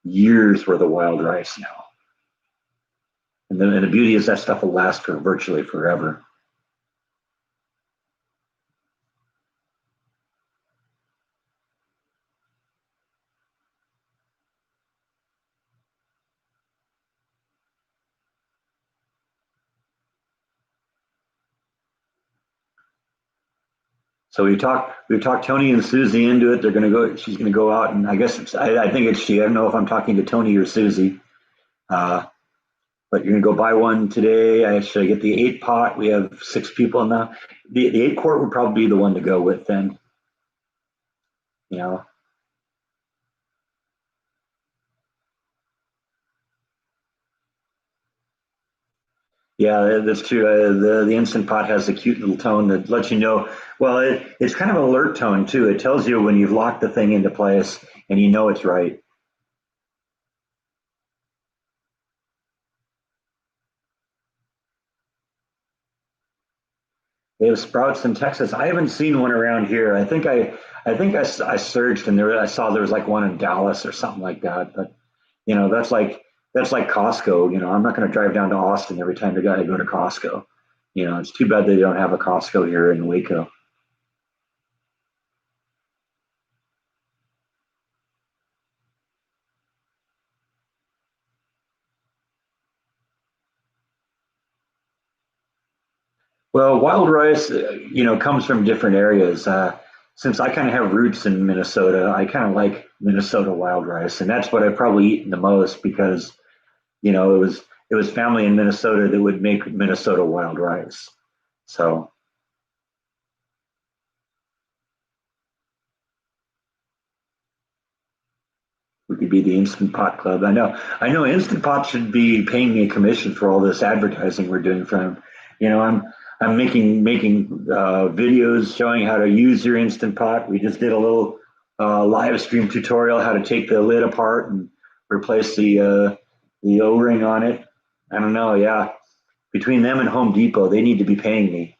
years worth of wild rice now. And the beauty is that stuff will last for virtually forever. So we've talked Tony and Susie into it. They're going to go. She's going to go out, and I guess I think it's she. I don't know if I'm talking to Tony or Susie. Uh, but you're going to go buy one today. Should I get the 8 pot? We have 6 people now. The 8 quart would probably be the one to go with then. You know. Yeah, that's true. The instant pot has a cute little tone that lets you know. Well, it's kind of an alert tone too. It tells you when you've locked the thing into place and you know it's right. They have sprouts in Texas. I haven't seen one around here. I searched and I saw there was like one in Dallas or something like that. But that's like Costco. I'm not going to drive down to Austin every time I got to go to Costco. It's too bad they don't have a Costco here in Waco. Well, wild rice, comes from different areas. Since I kind of have roots in Minnesota, I kind of like Minnesota wild rice, and that's what I've probably eaten the most because it was family in Minnesota that would make Minnesota wild rice. So we could be the Instant Pot Club. I know Instant Pot should be paying me a commission for all this advertising we're doing for them. I'm making videos showing how to use your Instant Pot. We just did a little live stream tutorial how to take the lid apart and replace the O-ring on it. I don't know. Yeah, between them and Home Depot, they need to be paying me.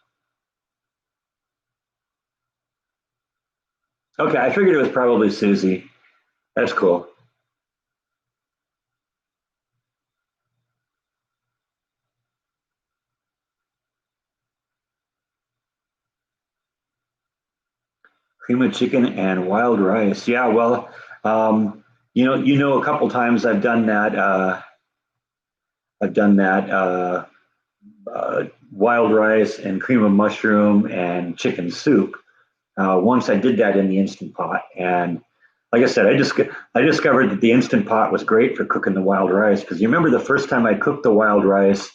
Okay, I figured it was probably Susie. That's cool. Cream of chicken and wild rice. Yeah, well, a couple times I've done that wild rice and cream of mushroom and chicken soup. Once I did that in the Instant Pot, and like I said, I discovered that the Instant Pot was great for cooking the wild rice because you remember the first time I cooked the wild rice,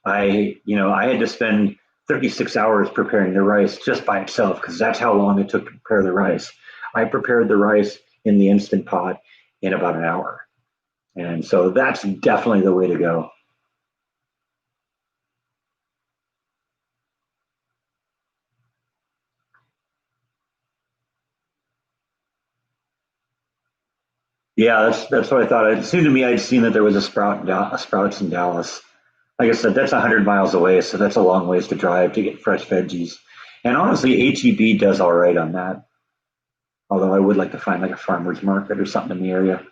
I had to spend 36 hours preparing the rice just by itself because that's how long it took to prepare the rice. I prepared the rice in the Instant Pot in about an hour. And so that's definitely the way to go. Yeah, that's what I thought. It seemed to me I'd seen that there was a Sprouts in Dallas. Like I said, that's 100 miles away, so that's a long ways to drive to get fresh veggies. And honestly, HEB does all right on that. Although I would like to find like a farmer's market or something in the area.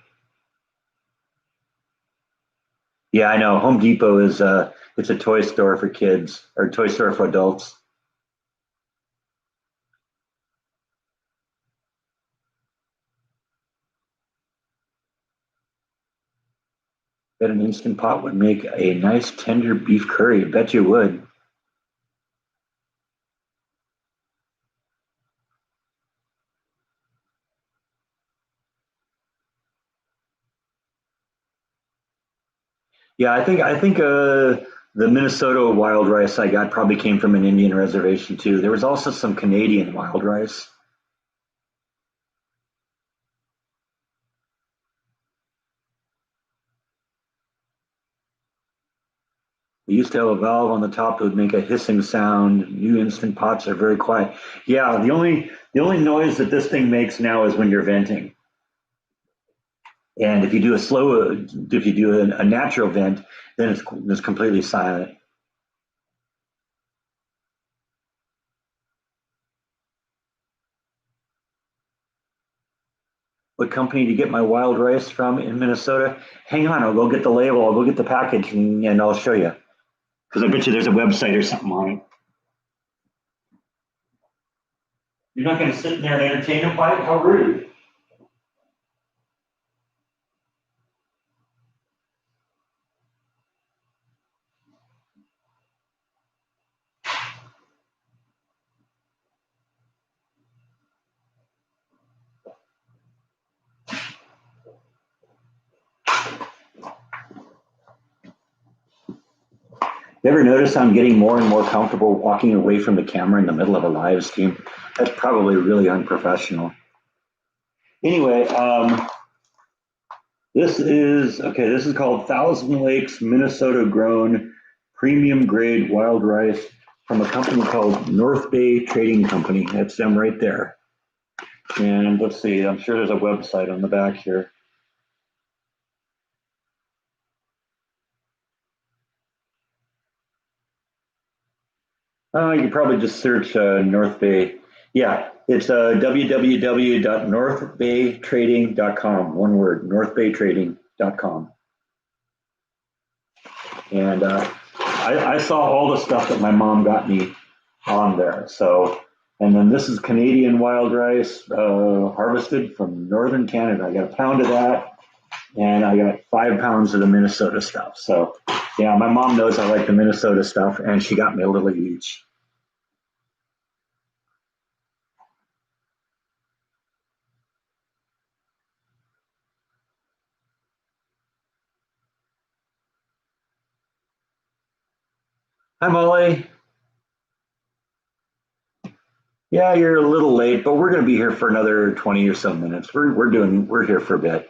Yeah, I know. Home Depot is it's a toy store for kids or toy store for adults. Bet an Instant Pot would make a nice tender beef curry. Bet you would. Yeah, I think the Minnesota wild rice I got probably came from an Indian reservation too. There was also some Canadian wild rice. We used to have a valve on the top that would make a hissing sound. New Instant Pots are very quiet. Yeah, the only noise that this thing makes now is when you're venting. And if you do a natural vent, then it's completely silent. What company to get my wild rice from in Minnesota? Hang on, I'll go get the label. I'll go get the package and I'll show you. Because I bet you there's a website or something on it. You're not going to sit there and entertain them by it? How rude. You ever notice I'm getting more and more comfortable walking away from the camera in the middle of a live stream? That's probably really unprofessional. Anyway, this is okay. This is called Thousand Lakes Minnesota grown premium grade wild rice from a company called North Bay Trading Company. That's them right there. And let's see, I'm sure there's a website on the back here. You can probably just search North Bay. Yeah, it's www.northbaytrading.com. One word, northbaytrading.com. And I saw all the stuff that my mom got me on there. So, and then this is Canadian wild rice harvested from northern Canada. I got a pound of that, and I got 5 pounds of the Minnesota stuff. So, yeah, my mom knows I like the Minnesota stuff, and she got me a little each. Hi, Molly. Yeah, you're a little late, but we're going to be here for another 20 or so minutes. We're here for a bit.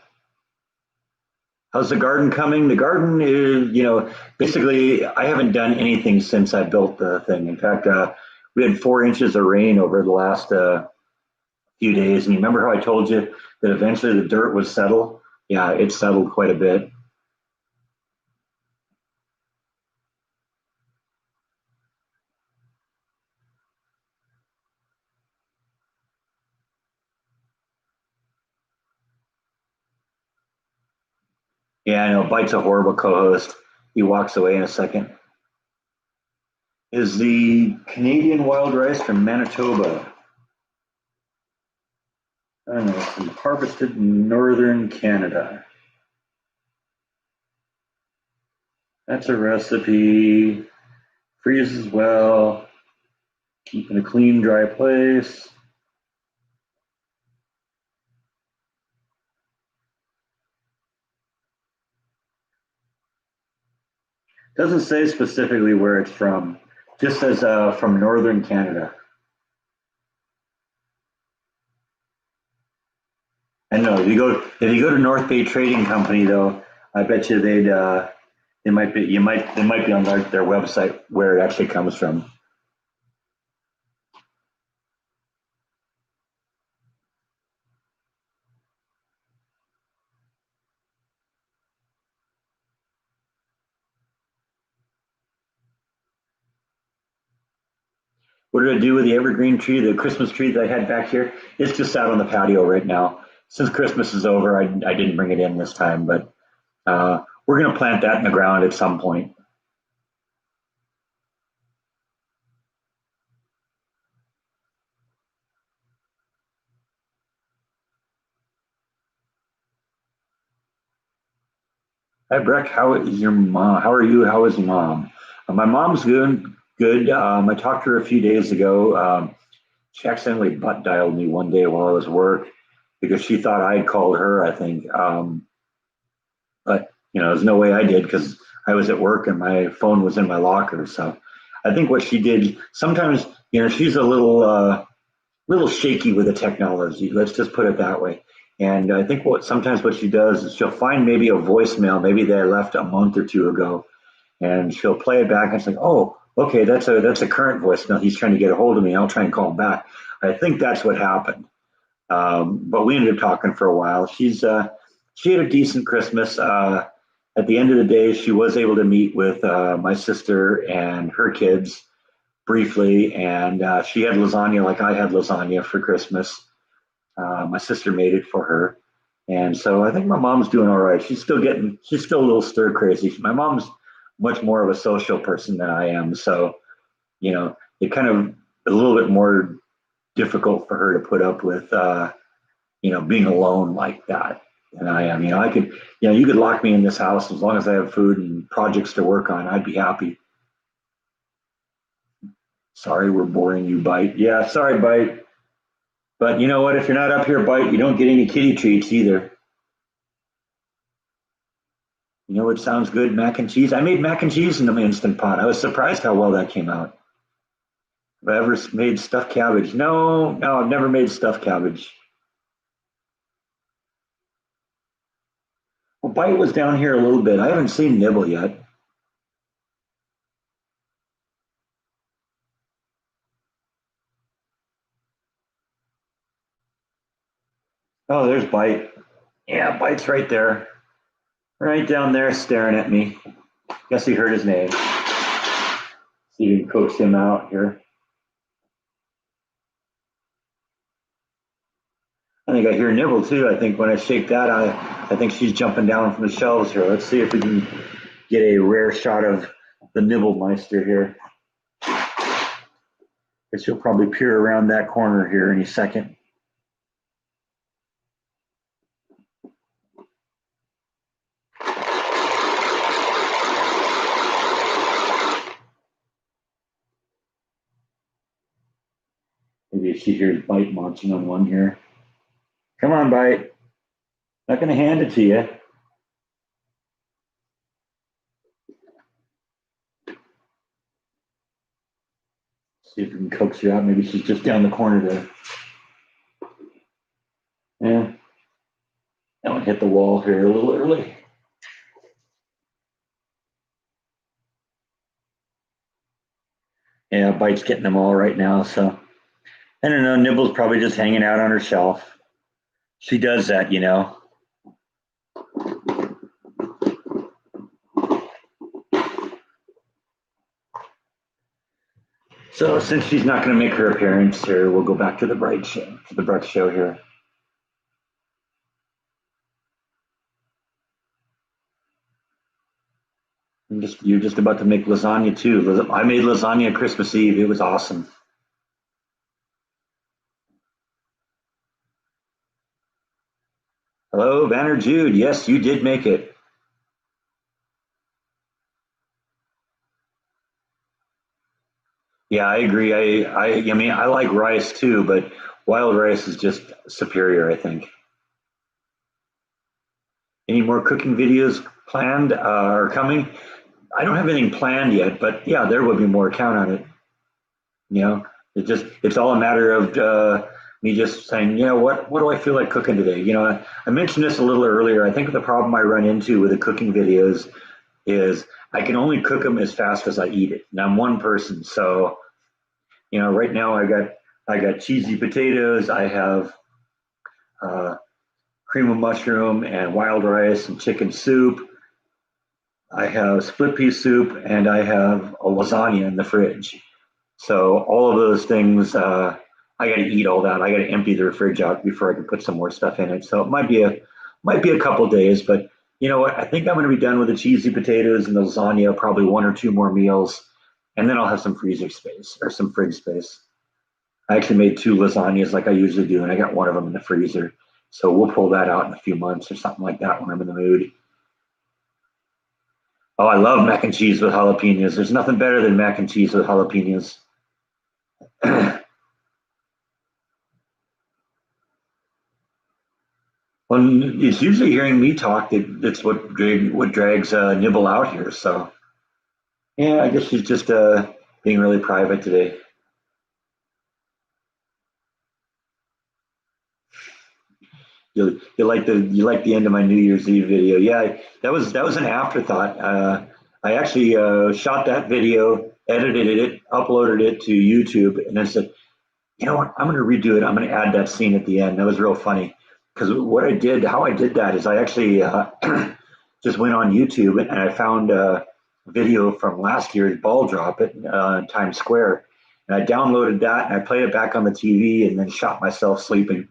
How's the garden coming? The garden is, basically, I haven't done anything since I built the thing. In fact, we had 4 inches of rain over the last few days. And you remember how I told you that eventually the dirt would settle? Yeah, it settled quite a bit. Yeah, I know. Bite's a horrible co-host. He walks away in a second. Is the Canadian wild rice from Manitoba? I don't know. It's harvested in northern Canada. That's a recipe. Freezes well. Keep in a clean, dry place. Doesn't say specifically where it's from. Just says from northern Canada. And no, if you go to North Bay Trading Company though, I bet you they might be they might be on their website where it actually comes from. What did I do with the evergreen tree, the Christmas tree that I had back here? It's just out on the patio right now. Since Christmas is over, I didn't bring it in this time, but we're going to plant that in the ground at some point. Hi, Breck. How is your mom? How are you? How is mom? My mom's good. Good. I talked to her a few days ago. She accidentally butt dialed me one day while I was at work because she thought I had called her, I think. But there's no way I did because I was at work and my phone was in my locker. So I think what she did sometimes, she's a little shaky with the technology. Let's just put it that way. And I think what she does is she'll find maybe a voicemail, maybe that I left a month or two ago, and she'll play it back and say, "Oh, okay, that's a current voicemail. He's trying to get a hold of me. I'll try and call him back." I think that's what happened. But we ended up talking for a while. She had a decent Christmas. At the end of the day, she was able to meet with my sister and her kids briefly, and she had lasagna like I had lasagna for Christmas. My sister made it for her, and so I think my mom's doing all right. She's still a little stir crazy. My mom's much more of a social person than I am, so it kind of a little bit more difficult for her to put up with, being alone like that than I am. I could, you could lock me in this house as long as I have food and projects to work on. I'd be happy. Sorry, we're boring you, Bite. Yeah, sorry, Bite. But you know what? If you're not up here, Bite, you don't get any kitty treats either. You know what sounds good? Mac and cheese. I made mac and cheese in the Instant Pot. I was surprised how well that came out. Have I ever made stuffed cabbage? No, no, I've never made stuffed cabbage. Well, Bite was down here a little bit. I haven't seen Nibble yet. Oh, there's Bite. Yeah, Bite's right there. Right down there staring at me. Guess he heard his name. See if you can coax him out here. I think I hear Nibble too. I think when I shake that, I think she's jumping down from the shelves here. Let's see if we can get a rare shot of the Nibble Meister here. Guess she'll probably peer around that corner here any second. Maybe if she hears Bite munching on one here. Come on, Bite. Not going to hand it to you. See if we can coax her out. Maybe she's just down the corner there. Yeah. That one hit the wall here a little early. Yeah, Bite's getting them all right now. So I don't know. Nibble's probably just hanging out on her shelf. She does that, you know. So since she's not going to make her appearance here, we'll go back to the Bright show, here. You're just about to make lasagna too. I made lasagna Christmas Eve. It was awesome. Hello, Banner Jude. Yes, you did make it. Yeah, I agree. I mean, I like rice too, but wild rice is just superior, I think. Any more cooking videos planned or coming? I don't have anything planned yet, but yeah, there will be more. Count on it. You know, it's all a matter of me just saying, what do I feel like cooking today? I mentioned this a little earlier. I think the problem I run into with the cooking videos is I can only cook them as fast as I eat it, and I'm one person. So right now I got cheesy potatoes. I have uh, cream of mushroom and wild rice and chicken soup. I have split pea soup, and I have a lasagna in the fridge. So all of those things, I got to eat all that. I got to empty the fridge out before I can put some more stuff in it. So it might be a couple days, but you know what? I think I'm going to be done with the cheesy potatoes and the lasagna, probably one or two more meals, and then I'll have some freezer space or some fridge space. I actually made two lasagnas like I usually do, and I got one of them in the freezer. So we'll pull that out in a few months or something like that when I'm in the mood. Oh, I love mac and cheese with jalapenos. There's nothing better than mac and cheese with jalapenos. Well, it's usually hearing me talk that's what drags Nibble out here. So yeah, I guess she's just being really private today. You like the end of my New Year's Eve video? Yeah, that was an afterthought. I actually shot that video, edited it, uploaded it to YouTube, and then said, you know what? I'm going to redo it. I'm going to add that scene at the end. That was real funny because how I did that is I actually just went on YouTube and I found a video from last year's ball drop at Times Square, and I downloaded that and I played it back on the TV and then shot myself sleeping.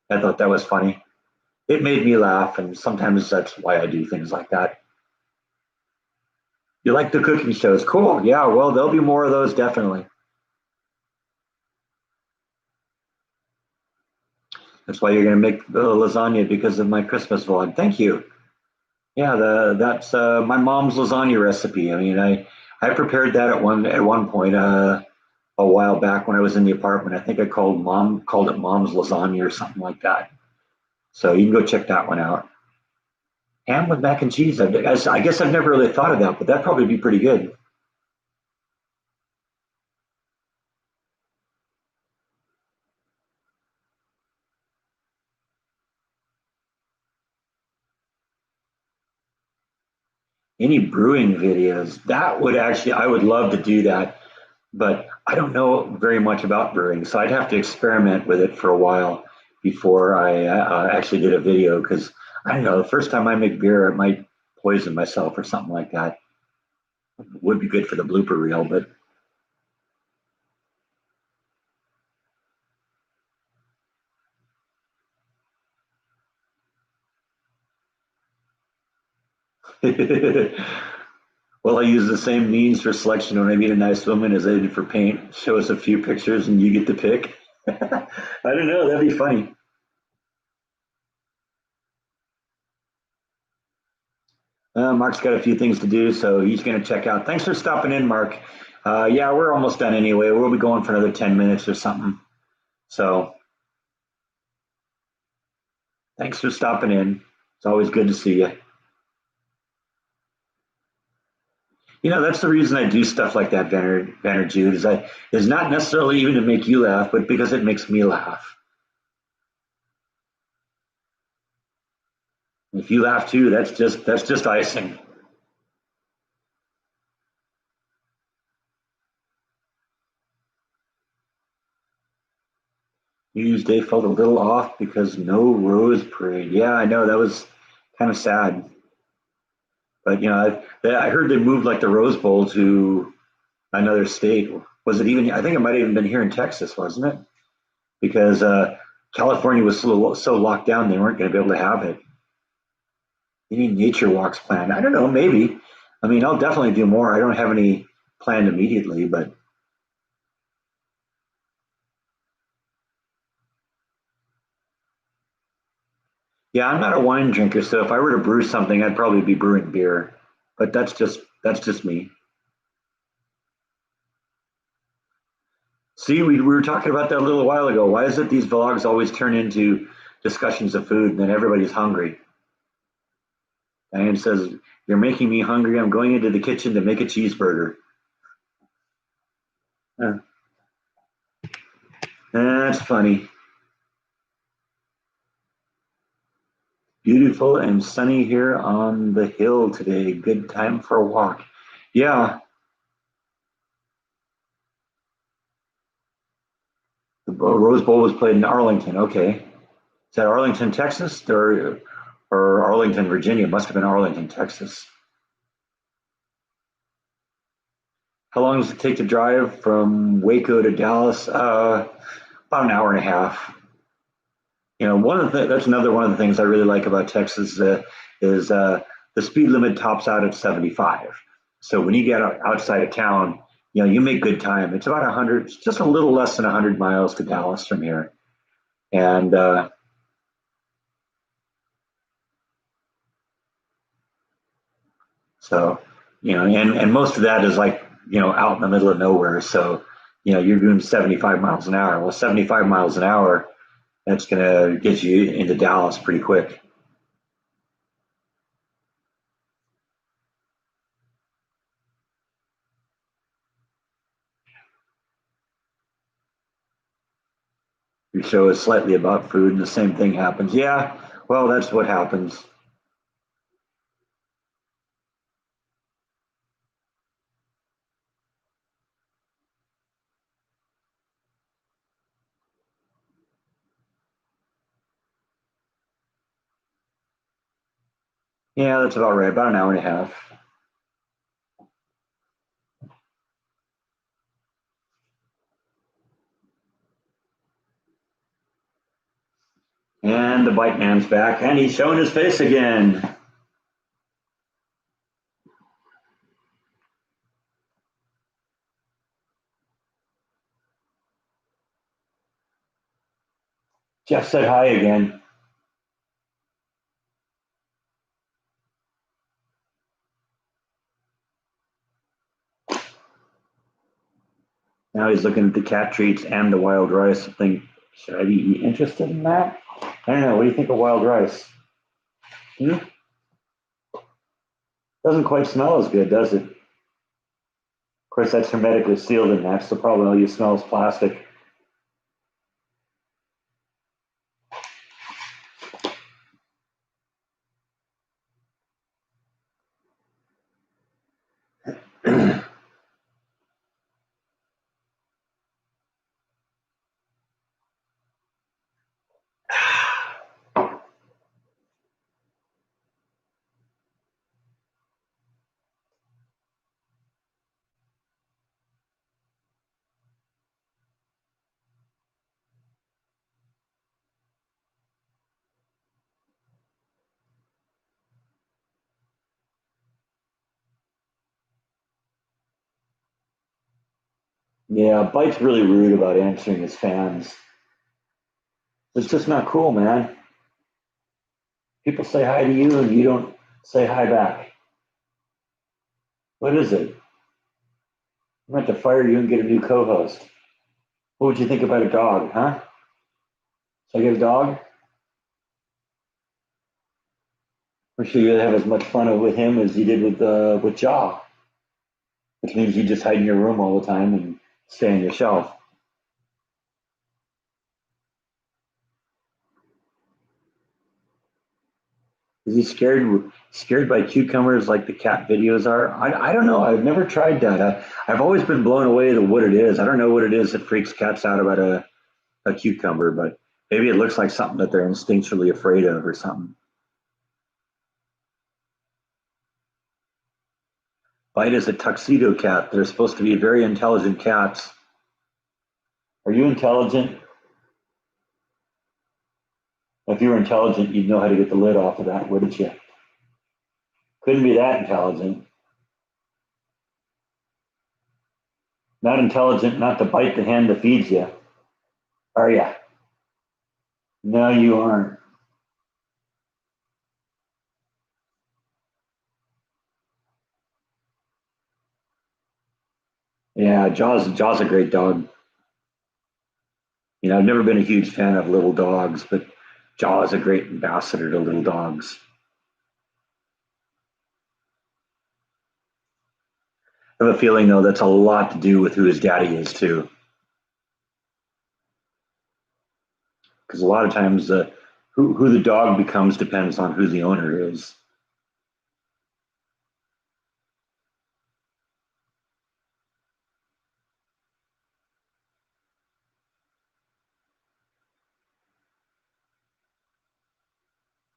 I thought that was funny. It made me laugh, and sometimes that's why I do things like that. You like the cooking shows? Cool. Yeah. Well, there'll be more of those definitely. That's why you're going to make the lasagna because of my Christmas vlog. Thank you. Yeah, that's my mom's lasagna recipe. I mean, I prepared that at one point a while back when I was in the apartment. I think I called it mom's lasagna or something like that. So you can go check that one out. Ham with mac and cheese. I guess I've never really thought of that, but that'd probably be pretty good. Any brewing videos? That would actually, I would love to do that, but I don't know very much about brewing, so I'd have to experiment with it for a while before I actually did a video. Because I don't know, the first time I make beer, I might poison myself or something like that. Would be good for the blooper reel, but well, I use the same means for selection when I meet a nice woman as I did for paint. Show us a few pictures and you get to pick. I don't know, that'd be funny. Mark's got a few things to do, so he's going to check out. Thanks for stopping in, Mark. Yeah, we're almost done anyway. We'll be going for another 10 minutes or something. So thanks for stopping in. It's always good to see you. You know, that's the reason I do stuff like that, Banner Jude, is not necessarily even to make you laugh, but because it makes me laugh. If you laugh too, that's just icing. New Year's Day felt a little off because no Rose Parade. Yeah, I know that was kind of sad. But you know, I heard they moved like the Rose Bowl to another state. Was it even? I think it might have even been here in Texas, wasn't it? Because California was so locked down, they weren't going to be able to have it. Any nature walks planned? I don't know. Maybe. I mean, I'll definitely do more. I don't have any planned immediately, but yeah, I'm not a wine drinker. So if I were to brew something, I'd probably be brewing beer. But that's just me. See, we were talking about that a little while ago. Why is it these vlogs always turn into discussions of food and then everybody's hungry? Diane says, "You're making me hungry. I'm going into the kitchen to make a cheeseburger." Uh, that's funny. Beautiful and sunny here on the hill today. Good time for a walk. Yeah, the Rose Bowl was played in Arlington. Okay. Is that Arlington, Texas, or Arlington, Virginia? Must have been Arlington, Texas. How long does it take to drive from Waco to Dallas? About an hour and a half. You know, that's another one of the things I really like about Texas is the speed limit tops out at 75. So when you get outside of town, you know, you make good time. It's about 100, just a little less than 100 miles to Dallas from here. And so, you know, and most of that is like, you know, out in the middle of nowhere. So, you know, you're doing 75 miles an hour. Well, 75 miles an hour, that's going to get you into Dallas pretty quick. Your show is slightly about food, and the same thing happens. Yeah, well, that's what happens. Yeah, that's about right. About an hour and a half. And the bike man's back, and he's showing his face again. Jeff said hi again. Now he's looking at the cat treats and the wild rice. I think, should I be interested in that? I don't know. What do you think of wild rice? Hmm? Doesn't quite smell as good, does it? Of course, that's hermetically sealed in that, so probably all you smell is plastic. Yeah, Bite's really rude about answering his fans. It's just not cool, man. People say hi to you and you don't say hi back. What is it? I'm going to have to fire you and get a new co-host. What would you think about a dog, huh? Should I get a dog? I'm sure you'll have as much fun with him as you did with Jaw, which means you just hide in your room all the time and stay on your shelf. Is he scared by cucumbers like the cat videos are? I don't know. I've never tried that. I've always been blown away to what it is. I don't know what it is that freaks cats out about a cucumber, but maybe it looks like something that they're instinctually afraid of or something. Bite is a tuxedo cat. They're supposed to be very intelligent cats. Are you intelligent? If you were intelligent, you'd know how to get the lid off of that, wouldn't you? Couldn't be that intelligent. Not intelligent not to bite the hand that feeds you, are you? No, you aren't. Yeah, Jaw's a great dog. You know, I've never been a huge fan of little dogs, but Jaw is a great ambassador to little dogs. I have a feeling though that's a lot to do with who his daddy is too, because a lot of times who the dog becomes depends on who the owner is.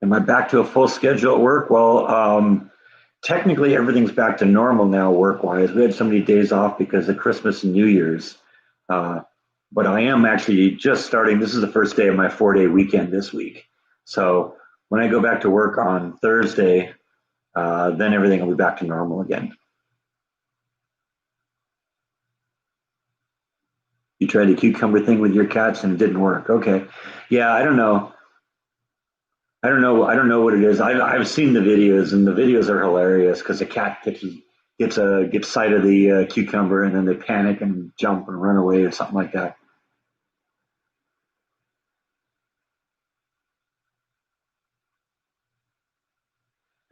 Am I back to a full schedule at work? Well, technically everything's back to normal now work wise. We had so many days off because of Christmas and New Year's. Uh, but I am actually just starting. This is the first day of my 4 day weekend this week. So when I go back to work on Thursday, then everything will be back to normal again. You tried the cucumber thing with your cats and it didn't work. Okay. Yeah, I don't know. I don't know. I don't know what it is. I've seen the videos, and the videos are hilarious because the cat gets sight of the cucumber, and then they panic and jump and run away or something like that.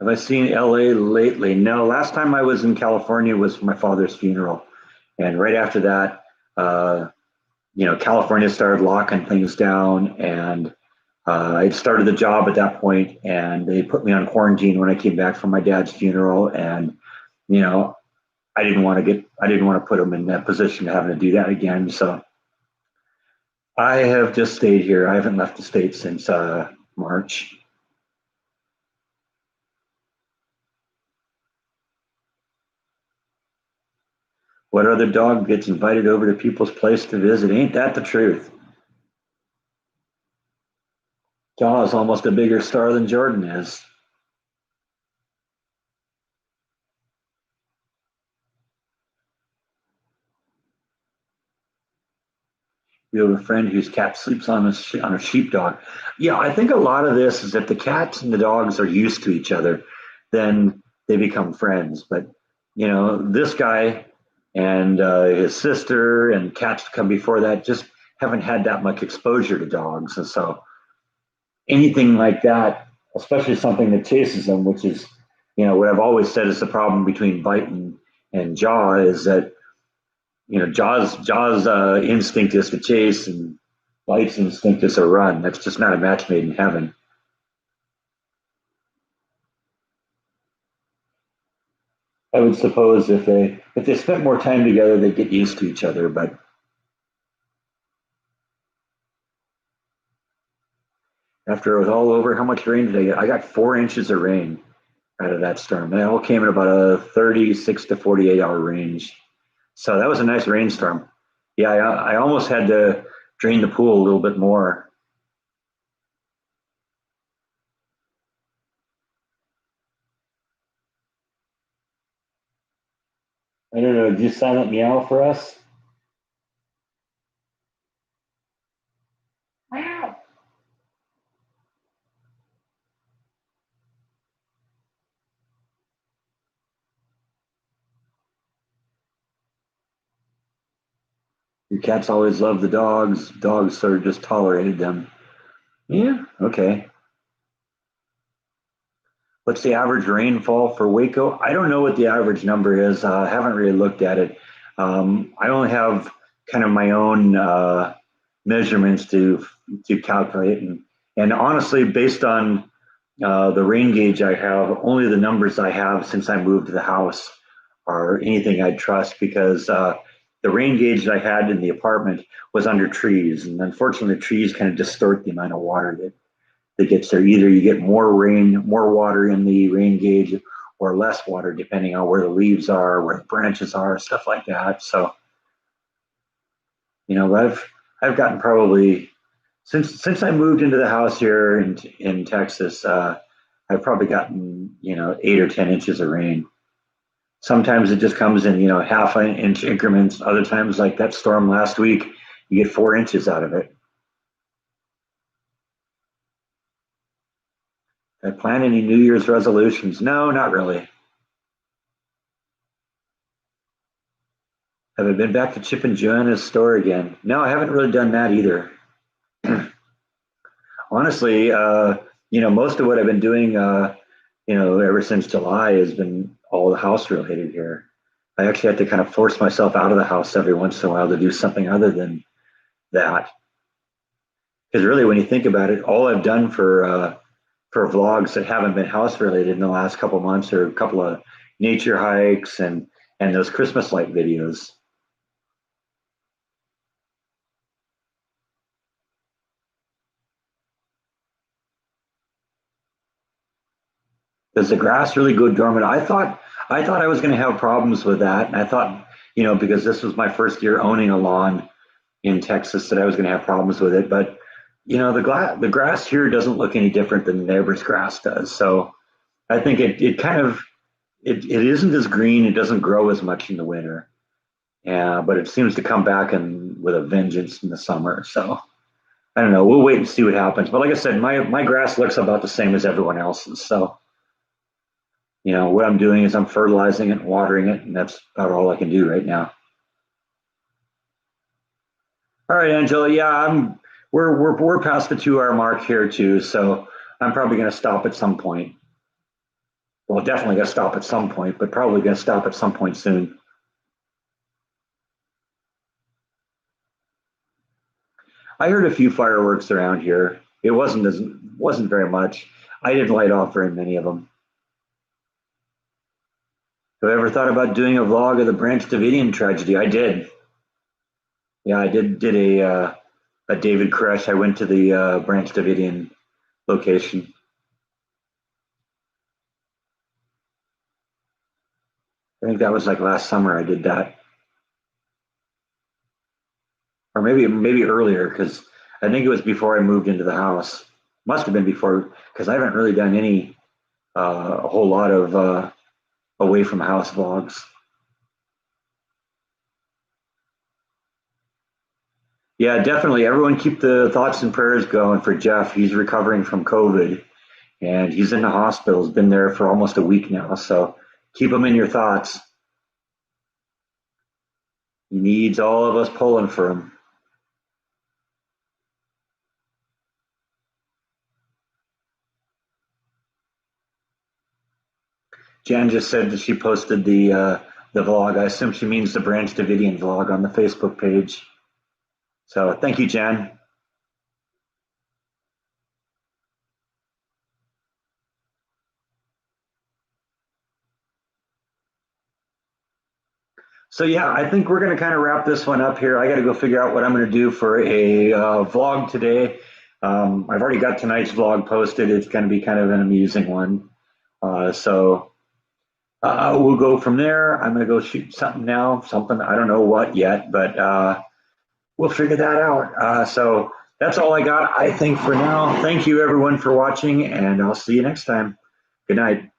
Have I seen LA lately? No. Last time I was in California was for my father's funeral, and right after that, uh, California started locking things down, and I started the job at that point, and they put me on quarantine when I came back from my dad's funeral, and you know, I didn't want to put him in that position of having to do that again. So I have just stayed here. I haven't left the state since March. What other dog gets invited over to people's place to visit? Ain't that the truth? Jaw is almost a bigger star than Jordan is. You have a friend whose cat sleeps on on a sheepdog. Yeah, I think a lot of this is if the cats and the dogs are used to each other, then they become friends. But this guy and his sister and cats to come before that just haven't had that much exposure to dogs, and so anything like that, especially something that chases them, which is what I've always said is the problem between bite and jaw is that jaw's instinct is to chase and bite's instinct is to run. That's just not a match made in heaven. I would suppose if they spent more time together, they'd get used to each other. But after it was all over, how much rain did I get? I got 4 inches of rain out of that storm. And it all came in about a 36 to 48 hour range. So that was a nice rainstorm. Yeah, I almost had to drain the pool a little bit more. I don't know. Did you silent meow for us? Your cats always loved the dogs. Dogs sort of just tolerated them. Yeah, okay. What's the average rainfall for Waco? I don't know what the average number is. I haven't really looked at it. I only have kind of my own measurements to calculate, and honestly, based on the rain gauge I have, only the numbers I have since I moved to the house are anything I'd trust because the rain gauge that I had in the apartment was under trees, and unfortunately, the trees kind of distort the amount of water that gets there. Either you get more rain, more water in the rain gauge, or less water, depending on where the leaves are, where the branches are, stuff like that. So, I've gotten probably since I moved into the house here in Texas, I've probably gotten 8 or 10 inches of rain. Sometimes it just comes in half an inch increments. Other times, like that storm last week, you get 4 inches out of it. I plan any New Year's resolutions? No, not really. Have I been back to Chip and Joanna's store again? No, I haven't really done that either. Honestly, most of what I've been doing, ever since July has been all house related here. I actually had to kind of force myself out of the house every once in a while to do something other than that. Because really, when you think about it, all I've done for vlogs that haven't been house related in the last couple months are a couple of nature hikes and those Christmas light videos. Does the grass really go dormant? I thought I was going to have problems with that, and I thought because this was my first year owning a lawn in Texas that I was going to have problems with it. But the grass here doesn't look any different than the neighbor's grass does. So I think it kind of it isn't as green. It doesn't grow as much in the winter. Yeah, but it seems to come back and with a vengeance in the summer. So I don't know. We'll wait and see what happens. But like I said, my grass looks about the same as everyone else's. So what I'm doing is I'm fertilizing it and watering it, and that's about all I can do right now. All right, Angela. Yeah, we're past the 2 hour mark here too, so I'm probably going to stop at some point. Well, definitely going to stop at some point, but probably going to stop at some point soon. I heard a few fireworks around here. It wasn't very much. I didn't light off very many of them. Have I ever thought about doing a vlog of the Branch Davidian tragedy? I did. Yeah, I did a David Koresh. I went to the Branch Davidian location. I think that was like last summer I did that, or maybe earlier because I think it was before I moved into the house. Must have been before because I haven't really done any a whole lot of away from house vlogs. Yeah, definitely. Everyone keep the thoughts and prayers going for Jeff. He's recovering from COVID and he's in the hospital. He's been there for almost a week now. So keep him in your thoughts. He needs all of us pulling for him. Jan just said that she posted the vlog. I assume she means the Branch Davidian vlog on the Facebook page. So thank you, Jan. So yeah, I think we're going to kind of wrap this one up here. I got to go figure out what I'm going to do for a vlog today. I've already got tonight's vlog posted. It's going to be kind of an amusing one. So we'll go from there. I'm going to go shoot something now, something, I don't know what yet, but we'll figure that out. So that's all I got, I think, for now. Thank you, everyone, for watching, and I'll see you next time. Good night.